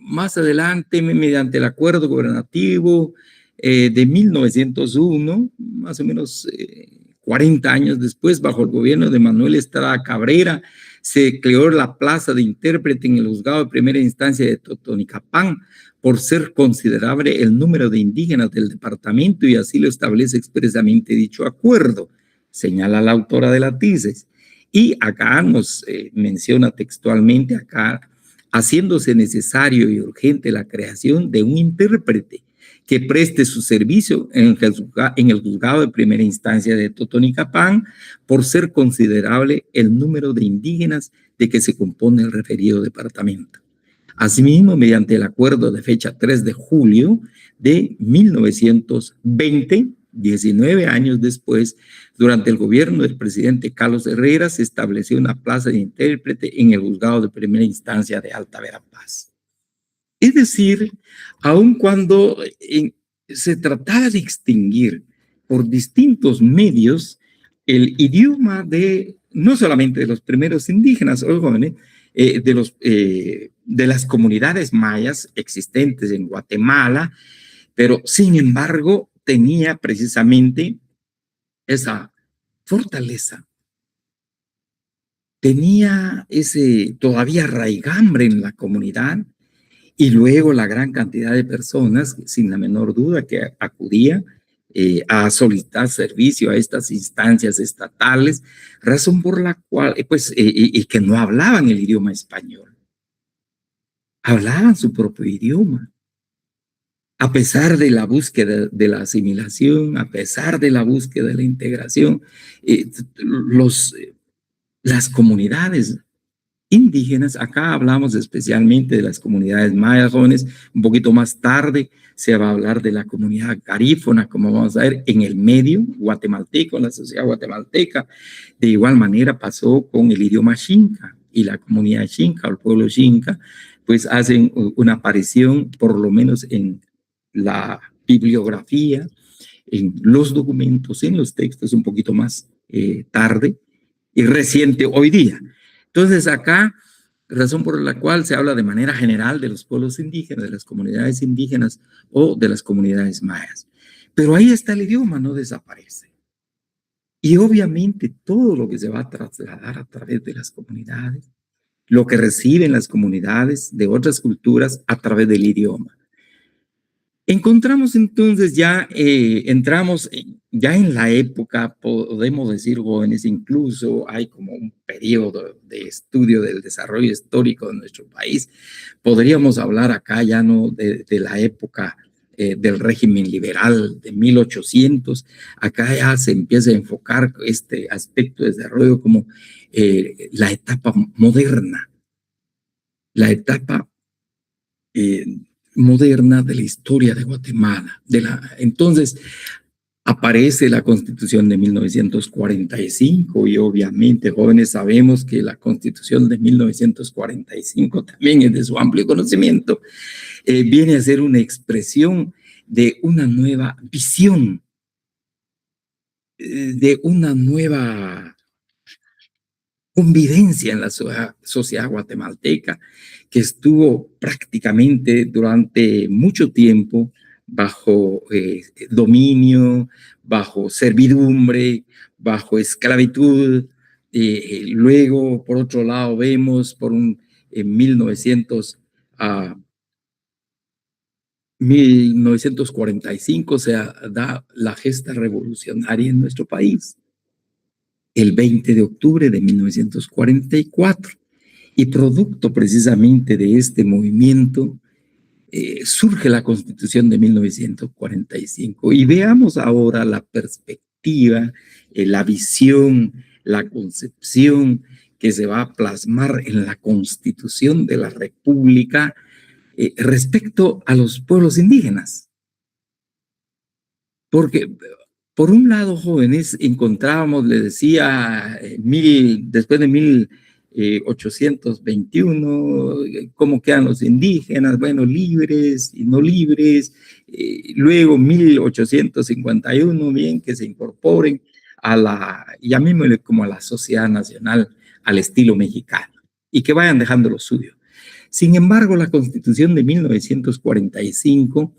más adelante, mediante el acuerdo gubernativo de 1901, más o menos 40 años después, bajo el gobierno de Manuel Estrada Cabrera, se creó la plaza de intérprete en el juzgado de primera instancia de Totonicapán, por ser considerable el número de indígenas del departamento, y así lo establece expresamente dicho acuerdo, señala la autora de la tesis. Y acá nos menciona textualmente, acá, haciéndose necesario y urgente la creación de un intérprete que preste su servicio en el juzgado de primera instancia de Totonicapán, por ser considerable el número de indígenas de que se compone el referido departamento. Asimismo, mediante el acuerdo de fecha 3 de julio de 1920, 19 años después, durante el gobierno del presidente Carlos Herrera, se estableció una plaza de intérprete en el juzgado de primera instancia de Alta Verapaz. Es decir, aun cuando se trataba de extinguir por distintos medios el idioma no solamente de los primeros indígenas, jóvenes, de las comunidades mayas existentes en Guatemala, pero sin embargo tenía precisamente esa fortaleza, tenía ese todavía raigambre en la comunidad, y luego la gran cantidad de personas, sin la menor duda, que acudía a solicitar servicio a estas instancias estatales, razón por la cual, y que no hablaban el idioma español, hablaban su propio idioma. A pesar de la búsqueda de la asimilación, a pesar de la búsqueda de la integración, las comunidades indígenas, acá hablamos especialmente de las comunidades mayas, jóvenes. Un poquito más tarde se va a hablar de la comunidad garífona, como vamos a ver, en el medio guatemalteco, en la sociedad guatemalteca. De igual manera pasó con el idioma xinca, y la comunidad xinca, o el pueblo xinca, pues hacen una aparición, por lo menos en la bibliografía, en los documentos, en los textos, un poquito más tarde y reciente hoy día. Entonces acá, razón por la cual se habla de manera general de los pueblos indígenas, de las comunidades indígenas o de las comunidades mayas. Pero ahí está el idioma, no desaparece. Y obviamente todo lo que se va a trasladar a través de las comunidades lo que reciben las comunidades de otras culturas a través del idioma. Encontramos entonces ya, entramos ya en la época, podemos decir jóvenes, incluso hay como un periodo de estudio del desarrollo histórico de nuestro país. Podríamos hablar acá ya no de la época del régimen liberal de 1800, acá ya se empieza a enfocar este aspecto de desarrollo como la etapa moderna, la etapa moderna de la historia de Guatemala. Entonces, aparece la Constitución de 1945 y obviamente, jóvenes, sabemos que la Constitución de 1945 también es de su amplio conocimiento, viene a ser una expresión de una nueva visión, de una nueva convivencia en la sociedad guatemalteca, que estuvo prácticamente durante mucho tiempo bajo dominio, bajo servidumbre, bajo esclavitud. Luego, por otro lado, vemos en 1945 se da la gesta revolucionaria en nuestro país, el 20 de octubre de 1944. Y producto precisamente de este movimiento surge la Constitución de 1945. Y veamos ahora la perspectiva, la visión, la concepción que se va a plasmar en la Constitución de la República respecto a los pueblos indígenas. Porque por un lado, jóvenes, encontrábamos, les decía, después de 1821, cómo quedan los indígenas, bueno, libres y no libres. Luego, 1851, bien, que se incorporen llamémosle como a la sociedad nacional, al estilo mexicano, y que vayan dejando lo suyo. Sin embargo, la Constitución de 1945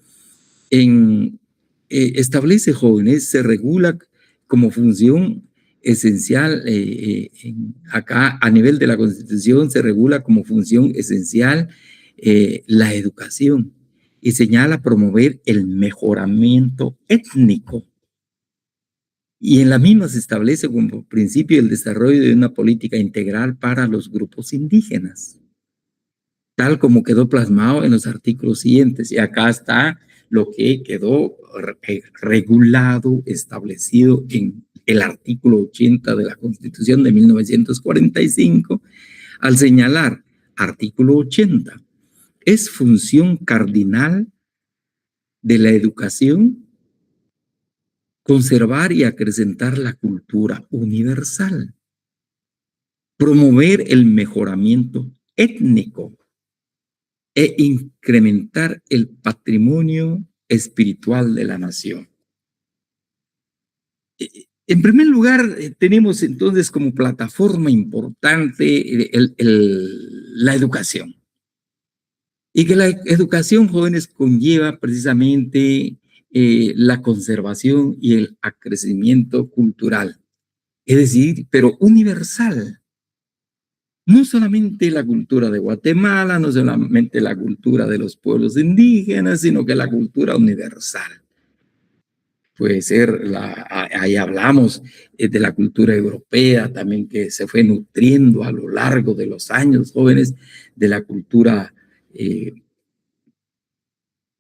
establece, jóvenes, se regula como función esencial, acá a nivel de la Constitución se regula como función esencial la educación y señala promover el mejoramiento étnico. Y en la misma se establece como principio el desarrollo de una política integral para los grupos indígenas, tal como quedó plasmado en los artículos siguientes. Y acá está lo que quedó regulado, establecido en el artículo 80 de la Constitución de 1945, al señalar, artículo 80, es función cardinal de la educación conservar y acrecentar la cultura universal, promover el mejoramiento étnico e incrementar el patrimonio espiritual de la nación. En primer lugar, tenemos entonces como plataforma importante la educación. Y que la educación, jóvenes, conlleva precisamente la conservación y el acrecimiento cultural. Es decir, pero universal. No solamente la cultura de Guatemala, no solamente la cultura de los pueblos indígenas, sino que la cultura universal. Puede ser, ahí hablamos de la cultura europea también, que se fue nutriendo a lo largo de los años, jóvenes, de la cultura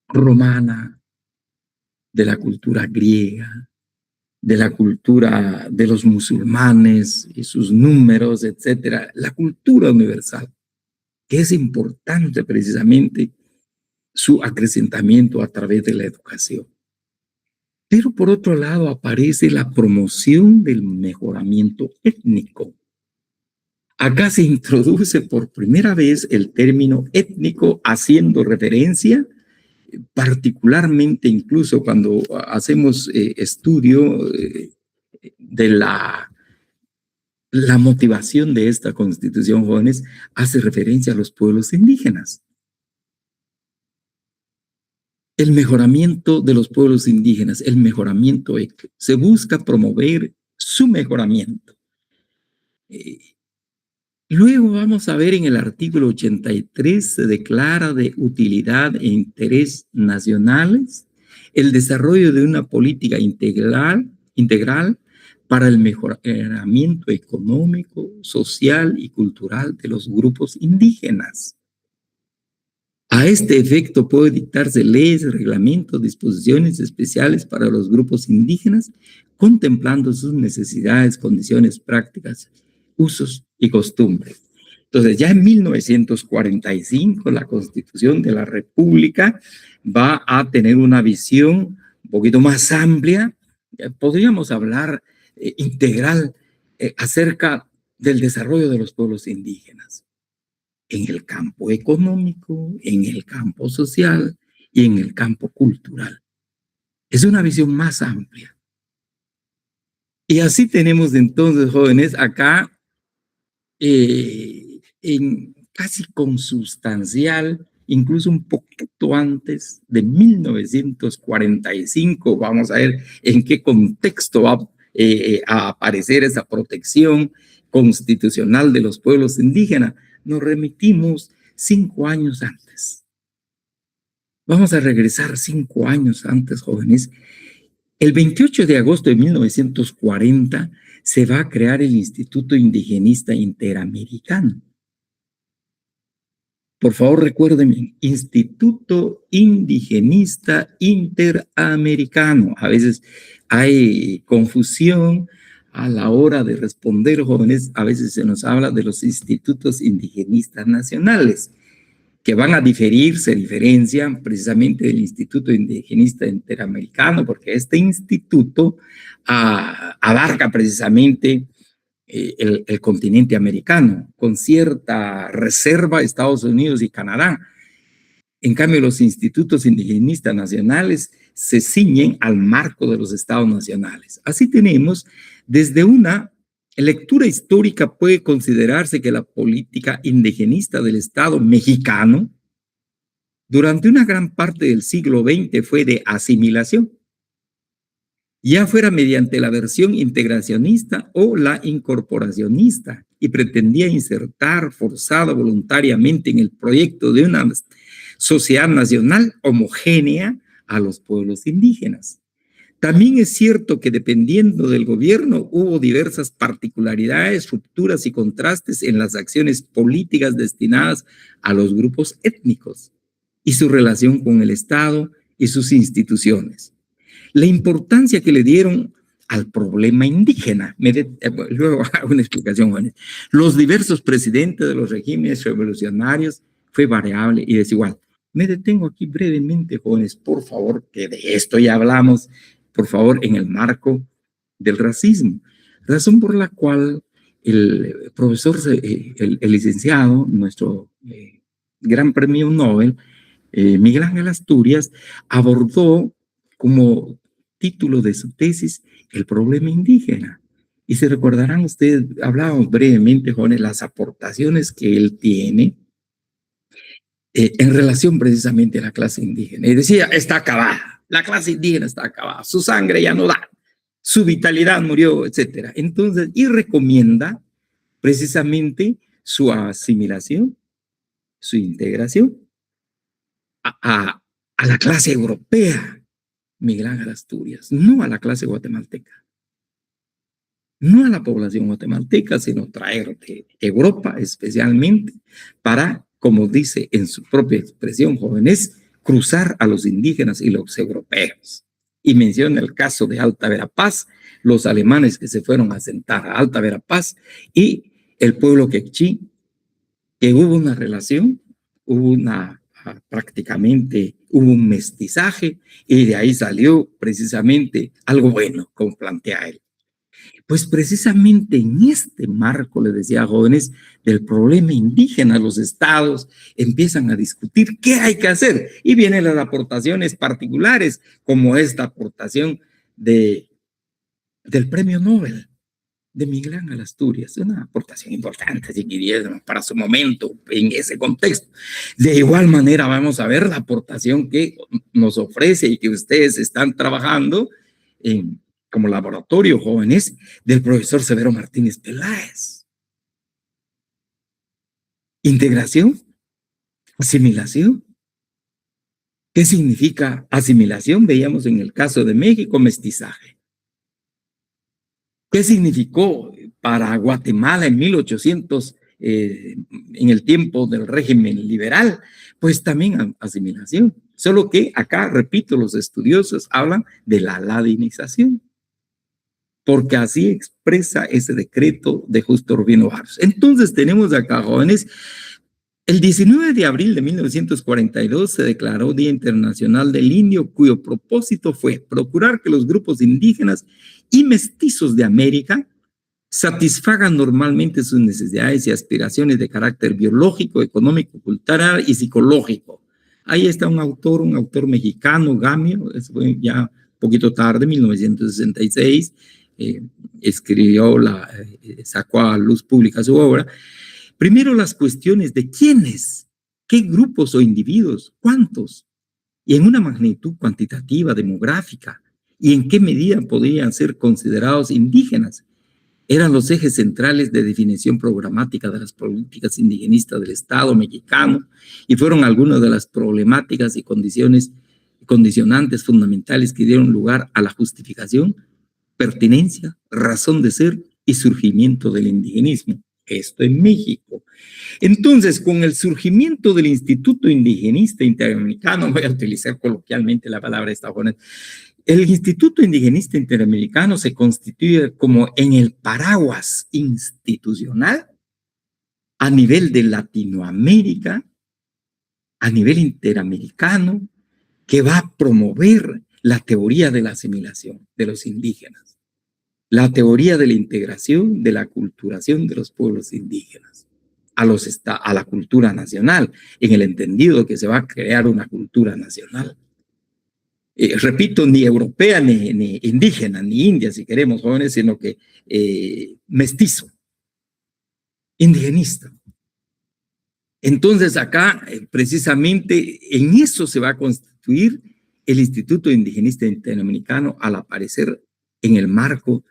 romana, de la cultura griega, de la cultura de los musulmanes y sus números, etcétera. La cultura universal, que es importante precisamente su acrecentamiento a través de la educación. Pero por otro lado aparece la promoción del mejoramiento étnico. Acá se introduce por primera vez el término étnico, haciendo referencia, particularmente incluso cuando hacemos estudio de la motivación de esta Constitución, jóvenes, hace referencia a los pueblos indígenas. El mejoramiento de los pueblos indígenas, el mejoramiento, se busca promover su mejoramiento. Luego vamos a ver en el artículo 83 se declara de utilidad e interés nacionales el desarrollo de una política integral para el mejoramiento económico, social y cultural de los grupos indígenas. A este efecto puede dictarse leyes, reglamentos, disposiciones especiales para los grupos indígenas, contemplando sus necesidades, condiciones prácticas, usos y costumbres. Entonces, ya en 1945, la Constitución de la República va a tener una visión un poquito más amplia. Podríamos hablar integral acerca del desarrollo de los pueblos indígenas en el campo económico, en el campo social y en el campo cultural. Es una visión más amplia. Y así tenemos entonces, jóvenes, acá en casi consubstancial, incluso un poquito antes de 1945, vamos a ver en qué contexto va a aparecer esa protección constitucional de los pueblos indígenas. Nos remitimos 5 años antes. Vamos a regresar 5 años antes, jóvenes. El 28 de agosto de 1940 se va a crear el Instituto Indigenista Interamericano. Por favor, recuérdenme, Instituto Indigenista Interamericano. A veces hay confusión a la hora de responder, jóvenes. A veces se nos habla de los institutos indigenistas nacionales, que van a diferir, se diferencian precisamente del Instituto Indigenista Interamericano, porque este instituto abarca precisamente el continente americano, con cierta reserva Estados Unidos y Canadá. En cambio, los institutos indigenistas nacionales se ciñen al marco de los estados nacionales. Así tenemos, desde una lectura histórica puede considerarse que la política indigenista del Estado mexicano durante una gran parte del siglo XX fue de asimilación, ya fuera mediante la versión integracionista o la incorporacionista, y pretendía insertar forzada voluntariamente en el proyecto de una sociedad nacional homogénea a los pueblos indígenas. También es cierto que dependiendo del gobierno hubo diversas particularidades, rupturas y contrastes en las acciones políticas destinadas a los grupos étnicos y su relación con el Estado y sus instituciones. La importancia que le dieron al problema indígena. Luego hago una explicación, jóvenes. Los diversos presidentes de los regímenes revolucionarios fue variable y desigual. Me detengo aquí brevemente, jóvenes, por favor, que de esto ya hablamos, por favor, en el marco del racismo. Razón por la cual el profesor, el licenciado, nuestro gran premio Nobel, Miguel Ángel Asturias, abordó como título de su tesis el problema indígena. Y se recordarán ustedes, hablábamos brevemente, jóvenes, las aportaciones que él tiene en relación precisamente a la clase indígena. Y decía, está acabada, la clase indígena está acabada, su sangre ya no da, su vitalidad murió, etc. Entonces, y recomienda precisamente su asimilación, su integración a la clase europea, Miguel Ángel Asturias, no a la clase guatemalteca, no a la población guatemalteca, sino traer de Europa especialmente para, como dice en su propia expresión, jóvenes, cruzar a los indígenas y los europeos. Y menciona el caso de Alta Verapaz, los alemanes que se fueron a asentar a Alta Verapaz y el pueblo quechí, que hubo una relación, hubo una prácticamente hubo un mestizaje y de ahí salió precisamente algo bueno, como plantea él. Pues precisamente en este marco, les decía, jóvenes, del problema indígena, los estados empiezan a discutir qué hay que hacer y vienen las aportaciones particulares, como esta aportación del premio Nobel de Miguel Ángel Asturias, una aportación importante, si quisieran, para su momento, en ese contexto. De igual manera vamos a ver la aportación que nos ofrece y que ustedes están trabajando como laboratorio, jóvenes, del profesor Severo Martínez Peláez. Integración, asimilación. ¿Qué significa asimilación? Veíamos en el caso de México, mestizaje. ¿Qué significó para Guatemala en 1800, en el tiempo del régimen liberal? Pues también asimilación. Solo que acá, repito, los estudiosos hablan de la ladinización, porque así expresa ese decreto de Justo Urbino Barrios. Entonces tenemos acá, jóvenes, el 19 de abril de 1942 se declaró Día Internacional del Indio, cuyo propósito fue procurar que los grupos indígenas y mestizos de América satisfagan normalmente sus necesidades y aspiraciones de carácter biológico, económico, cultural y psicológico. Ahí está un autor mexicano, Gamio, fue ya un poquito tarde, 1966, escribió, sacó a luz pública su obra. Primero las cuestiones de quiénes, qué grupos o individuos, cuántos, y en una magnitud cuantitativa, demográfica, y en qué medida podrían ser considerados indígenas, eran los ejes centrales de definición programática de las políticas indigenistas del Estado mexicano y fueron algunas de las problemáticas y condicionantes fundamentales que dieron lugar a la justificación, pertinencia, razón de ser y surgimiento del indigenismo. Esto en México. Entonces, con el surgimiento del Instituto Indigenista Interamericano, voy a utilizar coloquialmente la palabra estadounidense, el Instituto Indigenista Interamericano se constituye como en el paraguas institucional a nivel de Latinoamérica, a nivel interamericano, que va a promover la teoría de la asimilación de los indígenas, la teoría de la integración, de la aculturación de los pueblos indígenas a la cultura nacional, en el entendido que se va a crear una cultura nacional. Repito, ni europea, ni indígena, ni india, si queremos, jóvenes, sino que mestizo, indigenista. Entonces acá, precisamente, en eso se va a constituir el Instituto Indigenista Interamericano al aparecer en el marco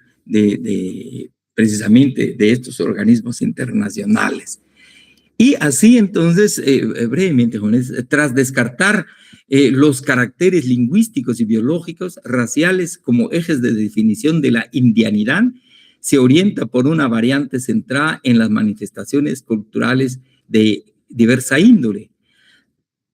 precisamente de estos organismos internacionales. Y así entonces, brevemente, jóvenes, tras descartar los caracteres lingüísticos y biológicos, raciales como ejes de definición de la indianidad, se orienta por una variante centrada en las manifestaciones culturales de diversa índole.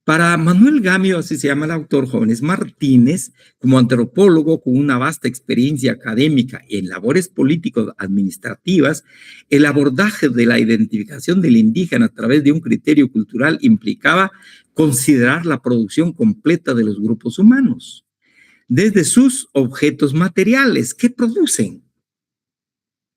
Para Manuel Gamio, así se llama el autor, jóvenes, Martínez, como antropólogo con una vasta experiencia académica en labores político-administrativas, el abordaje de la identificación del indígena a través de un criterio cultural implicaba considerar la producción completa de los grupos humanos, desde sus objetos materiales, ¿qué producen?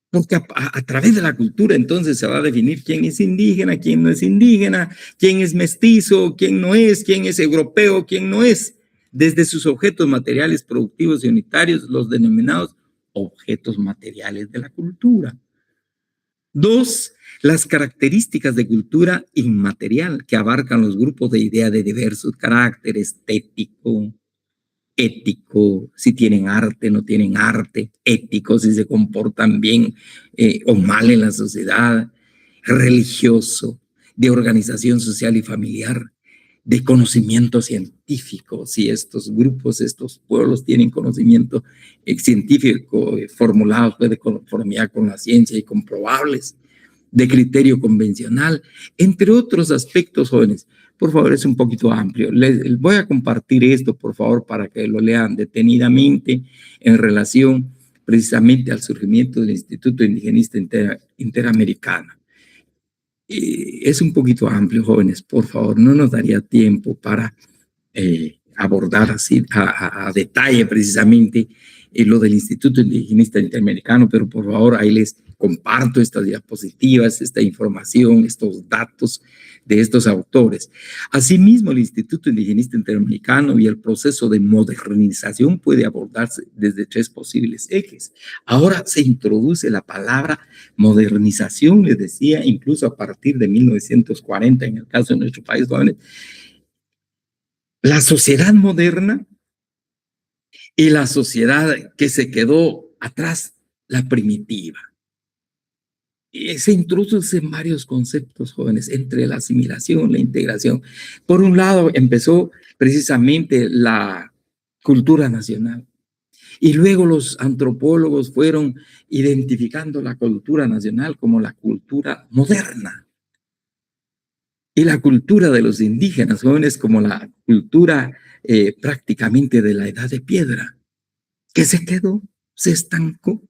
Porque a través de la cultura entonces se va a definir quién es indígena, quién no es indígena, quién es mestizo, quién no es, quién es europeo, quién no es. Desde sus objetos materiales productivos y unitarios, los denominados objetos materiales de la cultura. Dos, las características de cultura inmaterial que abarcan los grupos de ideas de diversos caracteres, estético, ético, si tienen arte, no tienen arte, ético, si se comportan bien o mal en la sociedad, religioso, de organización social y familiar, de conocimiento científico, si estos grupos, estos pueblos tienen conocimiento científico formulado de conformidad con la ciencia y comprobables, de criterio convencional, entre otros aspectos, jóvenes. Por favor, es un poquito amplio. Les voy a compartir esto, por favor, para que lo lean detenidamente en relación precisamente al surgimiento del Instituto Indigenista Interamericano. Es un poquito amplio, jóvenes, por favor, no nos daría tiempo para abordar así a detalle precisamente lo del Instituto Indigenista Interamericano, pero por favor ahí les comparto estas diapositivas, esta información, estos datos de estos autores. Asimismo, el Instituto Indigenista Interamericano y el proceso de modernización puede abordarse desde tres posibles ejes. Ahora se introduce la palabra modernización, les decía, incluso a partir de 1940, en el caso de nuestro país, jóvenes, la sociedad moderna y la sociedad que se quedó atrás, la primitiva. se introducen varios conceptos, jóvenes, entre la asimilación, la integración. Por un lado, empezó precisamente la cultura nacional. Y luego los antropólogos fueron identificando la cultura nacional como la cultura moderna. Y la cultura de los indígenas jóvenes como la cultura prácticamente de la edad de piedra, que se quedó, se estancó.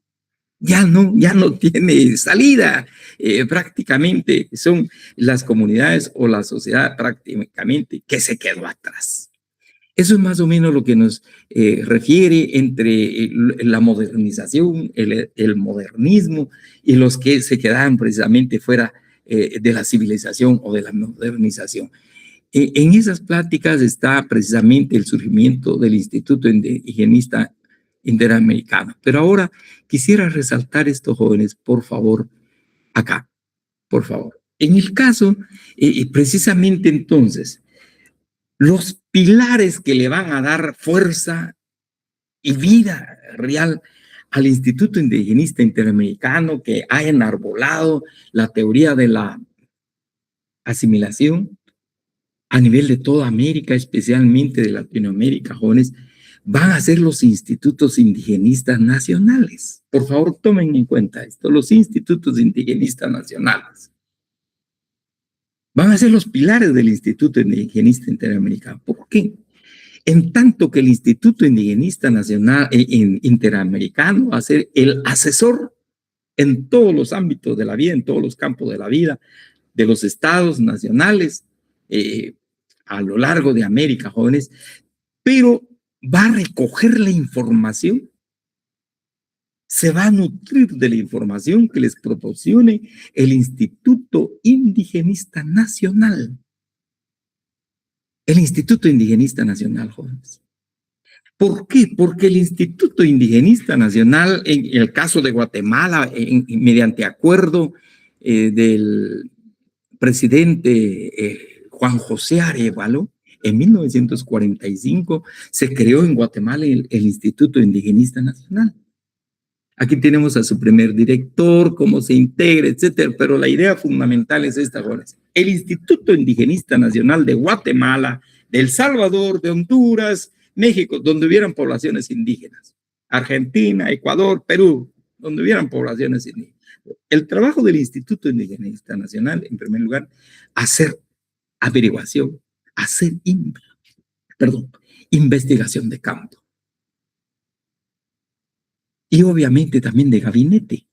Ya no tiene salida. Prácticamente son las comunidades o la sociedad prácticamente que se quedó atrás. Eso es más o menos lo que nos refiere entre la modernización, el modernismo y los que se quedaban precisamente fuera de la civilización o de la modernización. En esas pláticas está precisamente el surgimiento del Instituto Indigenista Interamericano. Pero ahora quisiera resaltar esto, jóvenes, por favor, acá, por favor. En el caso, precisamente entonces, los pilares que le van a dar fuerza y vida real al Instituto Indigenista Interamericano, que ha enarbolado la teoría de la asimilación a nivel de toda América, especialmente de Latinoamérica, jóvenes, van a ser los institutos indigenistas nacionales. Por favor, tomen en cuenta esto, los institutos indigenistas nacionales. Van a ser los pilares del Instituto Indigenista Interamericano. ¿Por qué? En tanto que el Instituto Indigenista Nacional Interamericano va a ser el asesor en todos los ámbitos de la vida, en todos los campos de la vida, de los estados nacionales, a lo largo de América, jóvenes, pero va a recoger la información, se va a nutrir de la información que les proporcione el Instituto Indigenista Nacional. El Instituto Indigenista Nacional, jóvenes. ¿Por qué? Porque el Instituto Indigenista Nacional, en el caso de Guatemala, mediante acuerdo del presidente Juan José Arévalo, en 1945 se creó en Guatemala el Instituto Indigenista Nacional. Aquí tenemos a su primer director, cómo se integra, etcétera, pero la idea fundamental es esta, jóvenes. El Instituto Indigenista Nacional de Guatemala, de El Salvador, de Honduras, México, donde hubieran poblaciones indígenas, Argentina, Ecuador, Perú, donde hubieran poblaciones indígenas. El trabajo del Instituto Indigenista Nacional, en primer lugar, hacer averiguación, hacer investigación de campo. Y obviamente también de gabinete,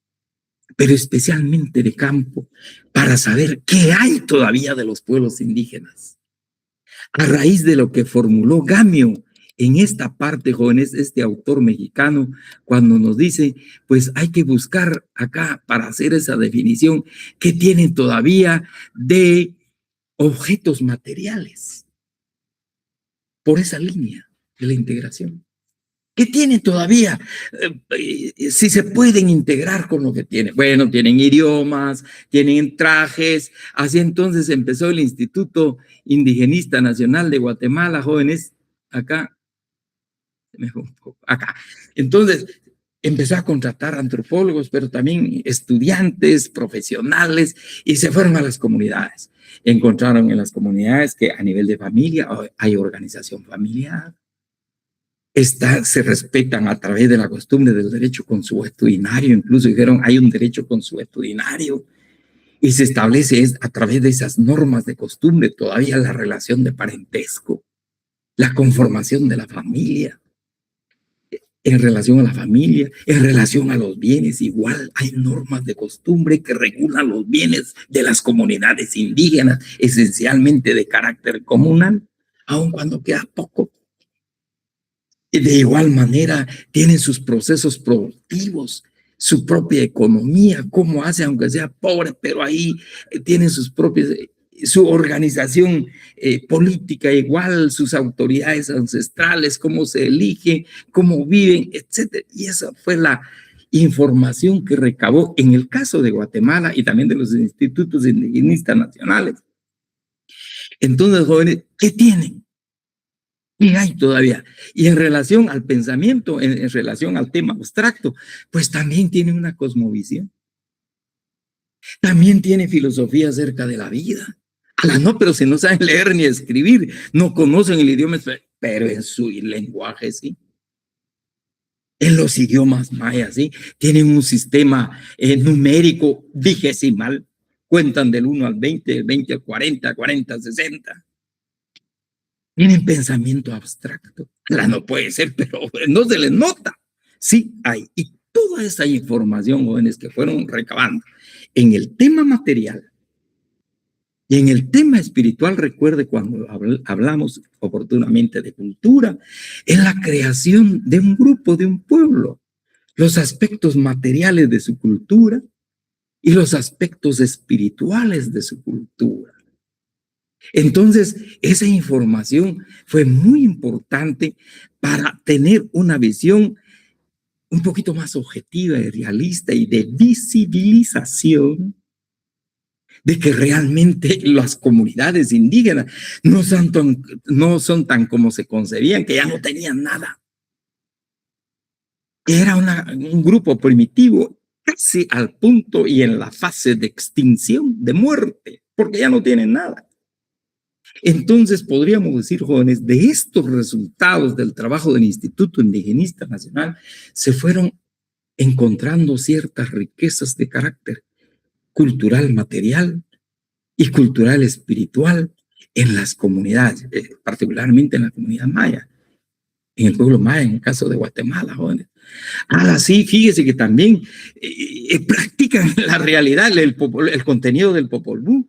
pero especialmente de campo, para saber qué hay todavía de los pueblos indígenas. A raíz de lo que formuló Gamio en esta parte, jóvenes, este autor mexicano, cuando nos dice, pues hay que buscar acá para hacer esa definición, qué tienen todavía de objetos materiales por esa línea de la integración. ¿Qué tienen todavía? Si se pueden integrar con lo que tienen. Bueno, tienen idiomas, tienen trajes. Así entonces empezó el Instituto Indigenista Nacional de Guatemala, jóvenes, acá. Entonces, empezó a contratar antropólogos, pero también estudiantes, profesionales, y se fueron a las comunidades. Encontraron en las comunidades que a nivel de familia hay organización familiar. Se respetan a través de la costumbre del derecho consuetudinario, incluso dijeron hay un derecho consuetudinario y se establece a través de esas normas de costumbre todavía la relación de parentesco, la conformación de la familia, en relación a la familia, en relación a los bienes, igual hay normas de costumbre que regulan los bienes de las comunidades indígenas, esencialmente de carácter comunal, aun cuando queda poco. De igual manera, tienen sus procesos productivos, su propia economía, cómo hace, aunque sea pobre, pero ahí tienen sus propias, su organización política igual, sus autoridades ancestrales, cómo se elige, cómo viven, etc. Y esa fue la información que recabó en el caso de Guatemala y también de los institutos indigenistas nacionales. Entonces, jóvenes, ¿qué tienen? ¿Qué hay todavía? Y en relación al pensamiento, en relación al tema abstracto, pues también tiene una cosmovisión. También tiene filosofía acerca de la vida. Ala, no, pero si no saben leer ni escribir, no conocen el idioma, pero en su lenguaje sí. En los idiomas mayas, ¿sí? Tienen un sistema numérico vigesimal. Cuentan del 1 al 20, del 20 al 40, 40 al 60. Tienen pensamiento abstracto. Ahora no puede ser, pero no se les nota. Sí hay. Y toda esa información, jóvenes, que fueron recabando en el tema material y en el tema espiritual, recuerde cuando hablamos oportunamente de cultura, es la creación de un grupo, de un pueblo, los aspectos materiales de su cultura y los aspectos espirituales de su cultura. Entonces, esa información fue muy importante para tener una visión un poquito más objetiva y realista y de visibilización de que realmente las comunidades indígenas no son tan como se concebían, que ya no tenían nada. Era un grupo primitivo casi al punto y en la fase de extinción, de muerte, porque ya no tienen nada. Entonces podríamos decir, jóvenes, de estos resultados del trabajo del Instituto Indigenista Nacional se fueron encontrando ciertas riquezas de carácter cultural material y cultural espiritual en las comunidades, particularmente en la comunidad maya, en el pueblo maya, en el caso de Guatemala, jóvenes. Sí, fíjese que también practican la realidad, el contenido del Popol Vuh,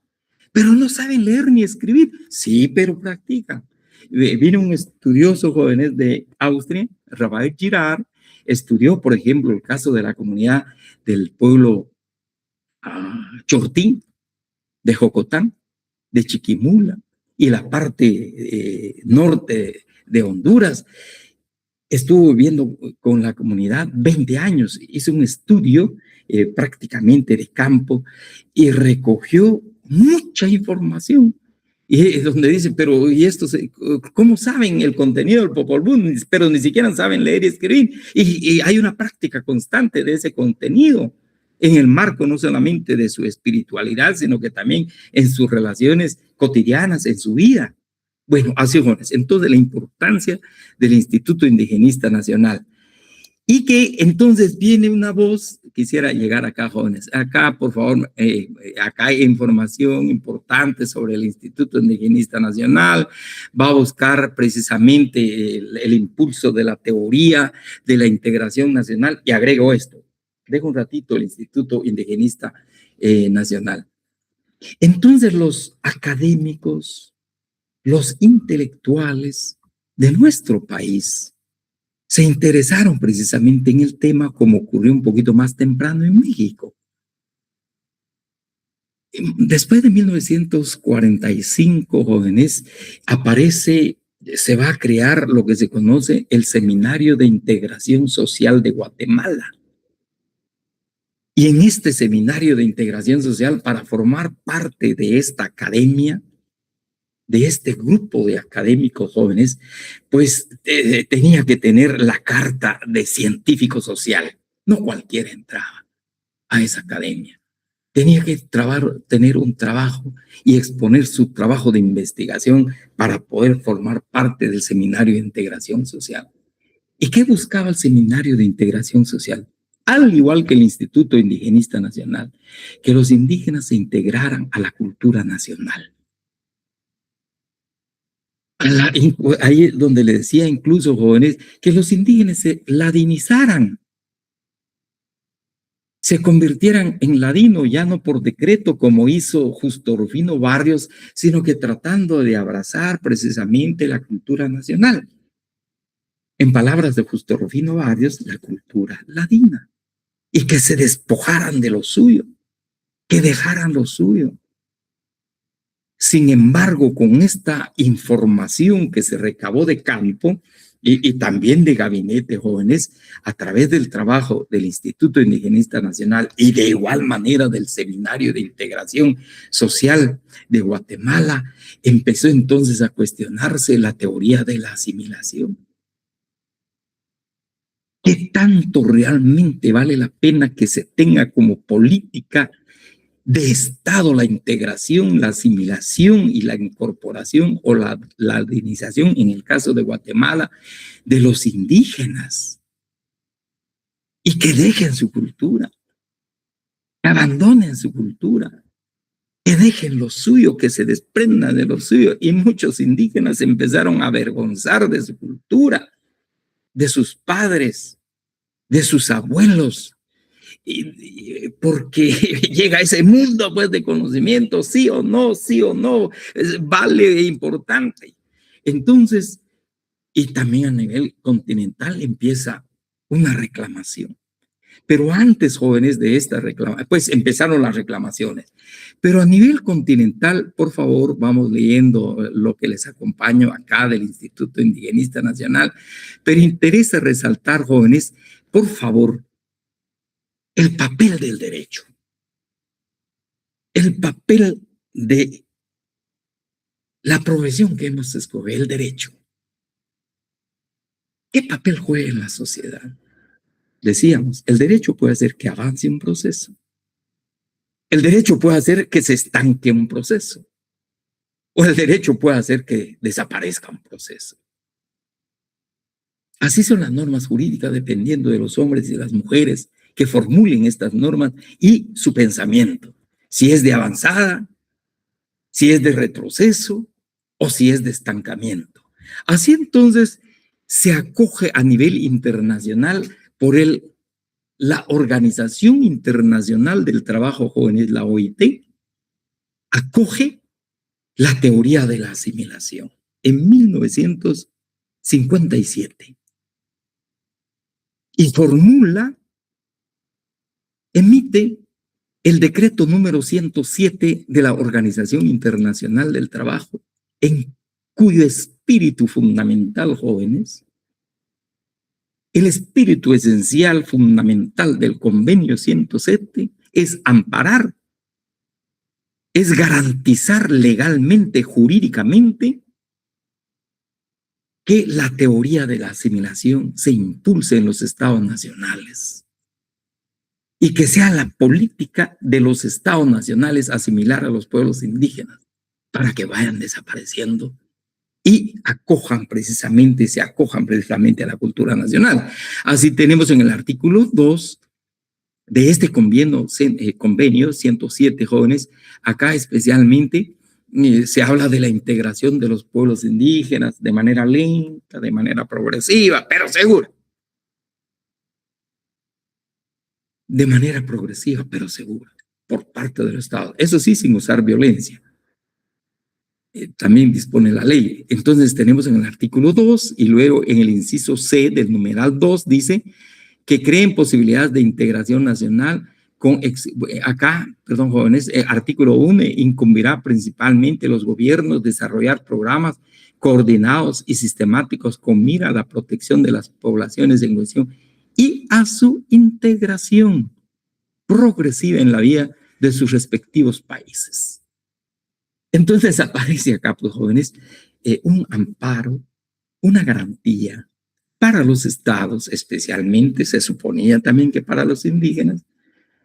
pero no saben leer ni escribir. Sí, pero practican. Vino un estudioso jóvenes de Austria, Rafael Girard, estudió, por ejemplo, el caso de la comunidad del pueblo Chortín, de Jocotán, de Chiquimula y la parte norte de Honduras. Estuvo viviendo con la comunidad 20 años, hizo un estudio prácticamente de campo y recogió mucha información. Y es donde dice, pero ¿y esto cómo saben el contenido del Popol Vuh? Pero ni siquiera saben leer y escribir. Y hay una práctica constante de ese contenido en el marco no solamente de su espiritualidad, sino que también en sus relaciones cotidianas, en su vida. Bueno, así jóvenes. Entonces, la importancia del Instituto Indigenista Nacional. Y que entonces viene una voz, quisiera llegar acá, jóvenes, acá, por favor, acá hay información importante sobre el Instituto Indigenista Nacional, va a buscar precisamente el impulso de la teoría de la integración nacional, y agrego esto, dejo un ratito el Instituto Indigenista Nacional. Entonces los académicos, los intelectuales de nuestro país se interesaron precisamente en el tema, como ocurrió un poquito más temprano en México. Después de 1945, jóvenes, se va a crear lo que se conoce el Seminario de Integración Social de Guatemala. Y en este Seminario de Integración Social, para formar parte de esta academia, de este grupo de académicos jóvenes, pues tenía que tener la carta de científico social. No cualquiera entraba a esa academia. Tenía que tener un trabajo y exponer su trabajo de investigación para poder formar parte del Seminario de Integración Social. ¿Y qué buscaba el Seminario de Integración Social? Al igual que el Instituto Indigenista Nacional, que los indígenas se integraran a la cultura nacional. Ahí es donde le decía incluso, jóvenes, que los indígenas se ladinizaran, se convirtieran en ladino, ya no por decreto como hizo Justo Rufino Barrios, sino que tratando de abrazar precisamente la cultura nacional. En palabras de Justo Rufino Barrios, la cultura ladina. Y que se despojaran de lo suyo, que dejaran lo suyo. Sin embargo, con esta información que se recabó de campo y también de gabinete, jóvenes, a través del trabajo del Instituto Indigenista Nacional y de igual manera del Seminario de Integración Social de Guatemala, empezó entonces a cuestionarse la teoría de la asimilación. ¿Qué tanto realmente vale la pena que se tenga como política de Estado la integración, la asimilación y la incorporación o la ladinización, en el caso de Guatemala, de los indígenas, y que dejen su cultura, que abandonen su cultura, que dejen lo suyo, que se desprendan de lo suyo. Y muchos indígenas empezaron a avergonzar de su cultura, de sus padres, de sus abuelos, porque llega ese mundo pues de conocimiento, sí o no, vale, importante. Entonces, y también a nivel continental empieza una reclamación. Pero antes, jóvenes, de esta reclamación, pues empezaron las reclamaciones. Pero a nivel continental, por favor, vamos leyendo lo que les acompaño acá del Instituto Indigenista Nacional. Pero interesa resaltar, jóvenes, por favor, el papel del derecho, el papel de la profesión que hemos escogido, el derecho. ¿Qué papel juega en la sociedad? Decíamos, el derecho puede hacer que avance un proceso. El derecho puede hacer que se estanque un proceso. O el derecho puede hacer que desaparezca un proceso. Así son las normas jurídicas dependiendo de los hombres y de las mujeres que formulen estas normas y su pensamiento. Si es de avanzada, si es de retroceso o si es de estancamiento. Así entonces se acoge a nivel internacional por la Organización Internacional del Trabajo Jóvenes, la OIT, acoge la teoría de la asimilación en 1957 y emite el decreto número 107 de la Organización Internacional del Trabajo, en cuyo espíritu fundamental, jóvenes, el espíritu esencial fundamental del convenio 107 es amparar, es garantizar legalmente, jurídicamente, que la teoría de la asimilación se impulse en los estados nacionales y que sea la política de los estados nacionales asimilar a los pueblos indígenas para que vayan desapareciendo y se acojan precisamente a la cultura nacional. Así tenemos en el artículo 2 de este convenio 107, jóvenes, acá especialmente se habla de la integración de los pueblos indígenas de manera lenta, de manera progresiva, pero segura. De manera progresiva, pero segura, por parte del Estado. Eso sí, sin usar violencia. También dispone la ley. Entonces tenemos en el artículo 2 y luego en el inciso C del numeral 2 dice que creen posibilidades de integración nacional jóvenes, artículo 1, incumbirá principalmente los gobiernos desarrollar programas coordinados y sistemáticos con mira a la protección de las poblaciones en cuestión y a su integración progresiva en la vida de sus respectivos países. Entonces aparece acá, pues, jóvenes, un amparo, una garantía para los estados, especialmente se suponía también que para los indígenas,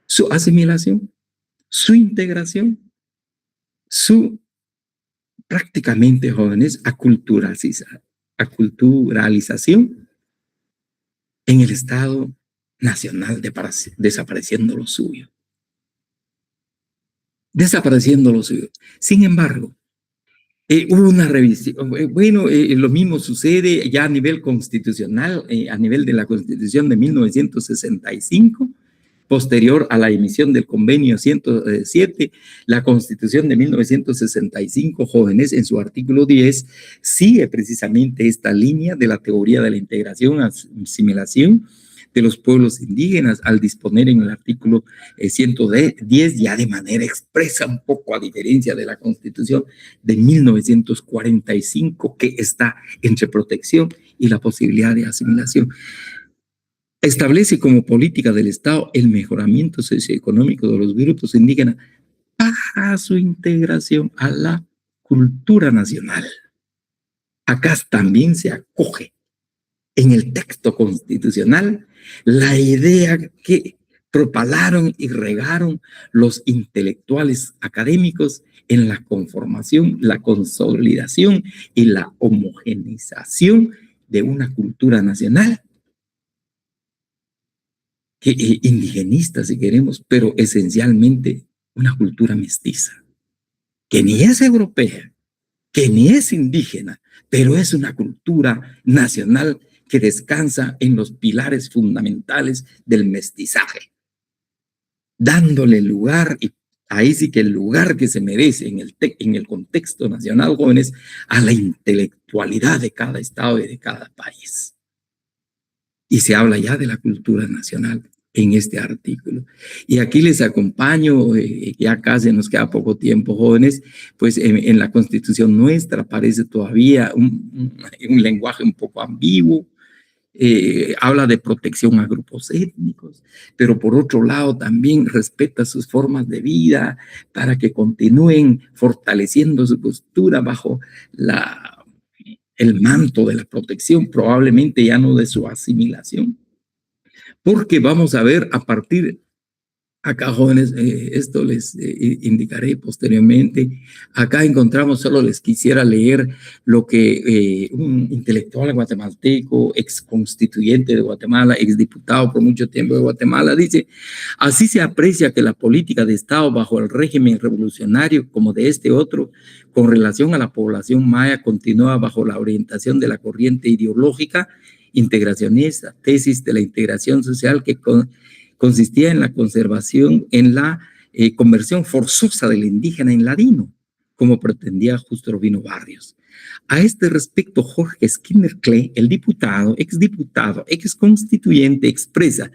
su asimilación, su integración, su prácticamente, jóvenes, aculturalización en el Estado nacional, desapareciendo lo suyo. Desapareciendo lo suyo. Sin embargo, hubo una revisión. Bueno, lo mismo sucede ya a nivel constitucional, a nivel de la Constitución de 1965, posterior a la emisión del convenio 107, la Constitución de 1965, jóvenes, en su artículo 10, sigue precisamente esta línea de la teoría de la integración, asimilación de los pueblos indígenas, al disponer en el artículo 110 ya de manera expresa, un poco a diferencia de la Constitución de 1945, que está entre protección y la posibilidad de asimilación. Establece como política del Estado el mejoramiento socioeconómico de los grupos indígenas para su integración a la cultura nacional. Acá también se acoge en el texto constitucional la idea que propalaron y regaron los intelectuales académicos en la conformación, la consolidación y la homogeneización de una cultura nacional, indigenista si queremos, pero esencialmente una cultura mestiza, que ni es europea, que ni es indígena, pero es una cultura nacional que descansa en los pilares fundamentales del mestizaje, dándole lugar, y ahí sí que el lugar que se merece en el contexto nacional, jóvenes, a la intelectualidad de cada estado y de cada país. Y se habla ya de la cultura nacional en este artículo. Y aquí les acompaño, ya casi nos queda poco tiempo, jóvenes, pues en la Constitución nuestra aparece todavía un lenguaje un poco ambiguo. Habla de protección a grupos étnicos, pero por otro lado también respeta sus formas de vida para que continúen fortaleciendo su postura bajo el manto de la protección, probablemente ya no de su asimilación. Porque vamos a ver a partir, acá jóvenes, esto les indicaré posteriormente, acá encontramos, solo les quisiera leer lo que un intelectual guatemalteco, ex constituyente de Guatemala, ex diputado por mucho tiempo de Guatemala, dice: así se aprecia que la política de Estado bajo el régimen revolucionario como de este otro, con relación a la población maya, continúa bajo la orientación de la corriente ideológica integracionista, tesis de la integración social que consistía en la conservación, en la conversión forzosa del indígena en ladino, como pretendía Justo Urbino Barrios. A este respecto, Jorge Skinner Klee, el diputado, ex constituyente, expresa: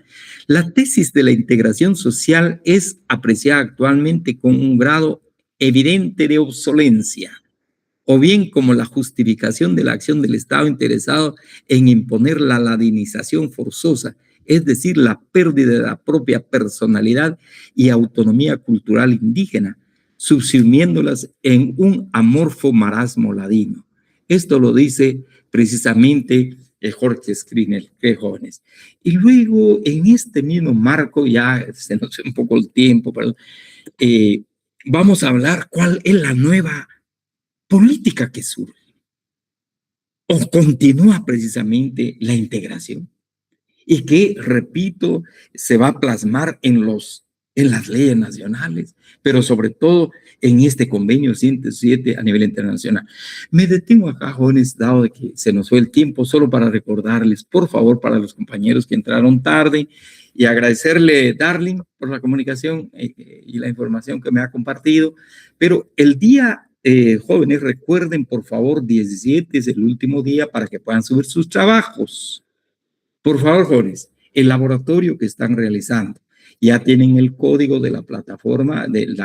la tesis de la integración social es apreciada actualmente con un grado evidente de obsolencia, o bien como la justificación de la acción del Estado interesado en imponer la ladinización forzosa, es decir, la pérdida de la propia personalidad y autonomía cultural indígena, subsumiéndolas en un amorfo marasmo ladino. Esto lo dice precisamente Jorge Skinner, que jóvenes. Y luego, en este mismo marco, ya se nos fue un poco el tiempo, pero, vamos a hablar cuál es la nueva política que surge o continúa precisamente la integración y que, repito, se va a plasmar en las leyes nacionales, pero sobre todo en este convenio 107 a nivel internacional. Me detengo acá, jóvenes, dado de que se nos fue el tiempo, solo para recordarles, por favor, para los compañeros que entraron tarde, y agradecerle, Darling, por la comunicación y la información que me ha compartido, pero el día... jóvenes, recuerden, por favor, 17 es el último día para que puedan subir sus trabajos. Por favor, jóvenes, el laboratorio que están realizando, ya tienen el código de la plataforma del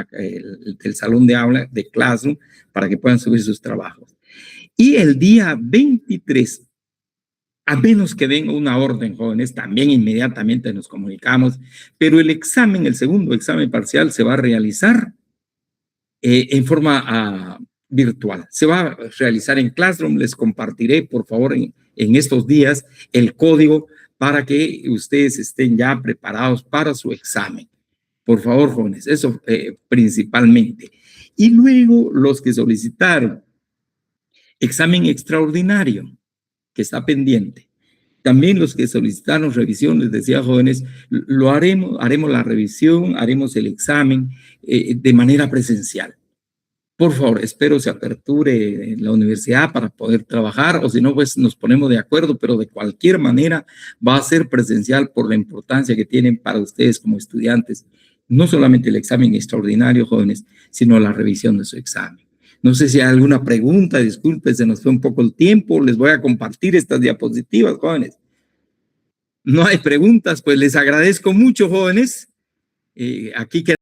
salón de aula de Classroom para que puedan subir sus trabajos. Y el día 23, a menos que venga una orden, jóvenes, también inmediatamente nos comunicamos, pero el examen, el segundo examen parcial, se va a realizar en forma virtual. Se va a realizar en Classroom. Les compartiré, por favor, en estos días el código para que ustedes estén ya preparados para su examen. Por favor, jóvenes, eso principalmente. Y luego los que solicitaron examen extraordinario, que está pendiente. También los que solicitaron revisión, les decía, jóvenes, lo haremos la revisión, haremos el examen de manera presencial. Por favor, espero se aperture en la universidad para poder trabajar, o si no, pues nos ponemos de acuerdo, pero de cualquier manera va a ser presencial por la importancia que tienen para ustedes como estudiantes, no solamente el examen extraordinario, jóvenes, sino la revisión de su examen. No sé si hay alguna pregunta, disculpe, se nos fue un poco el tiempo, les voy a compartir estas diapositivas, jóvenes. No hay preguntas, pues les agradezco mucho, jóvenes. Aquí queda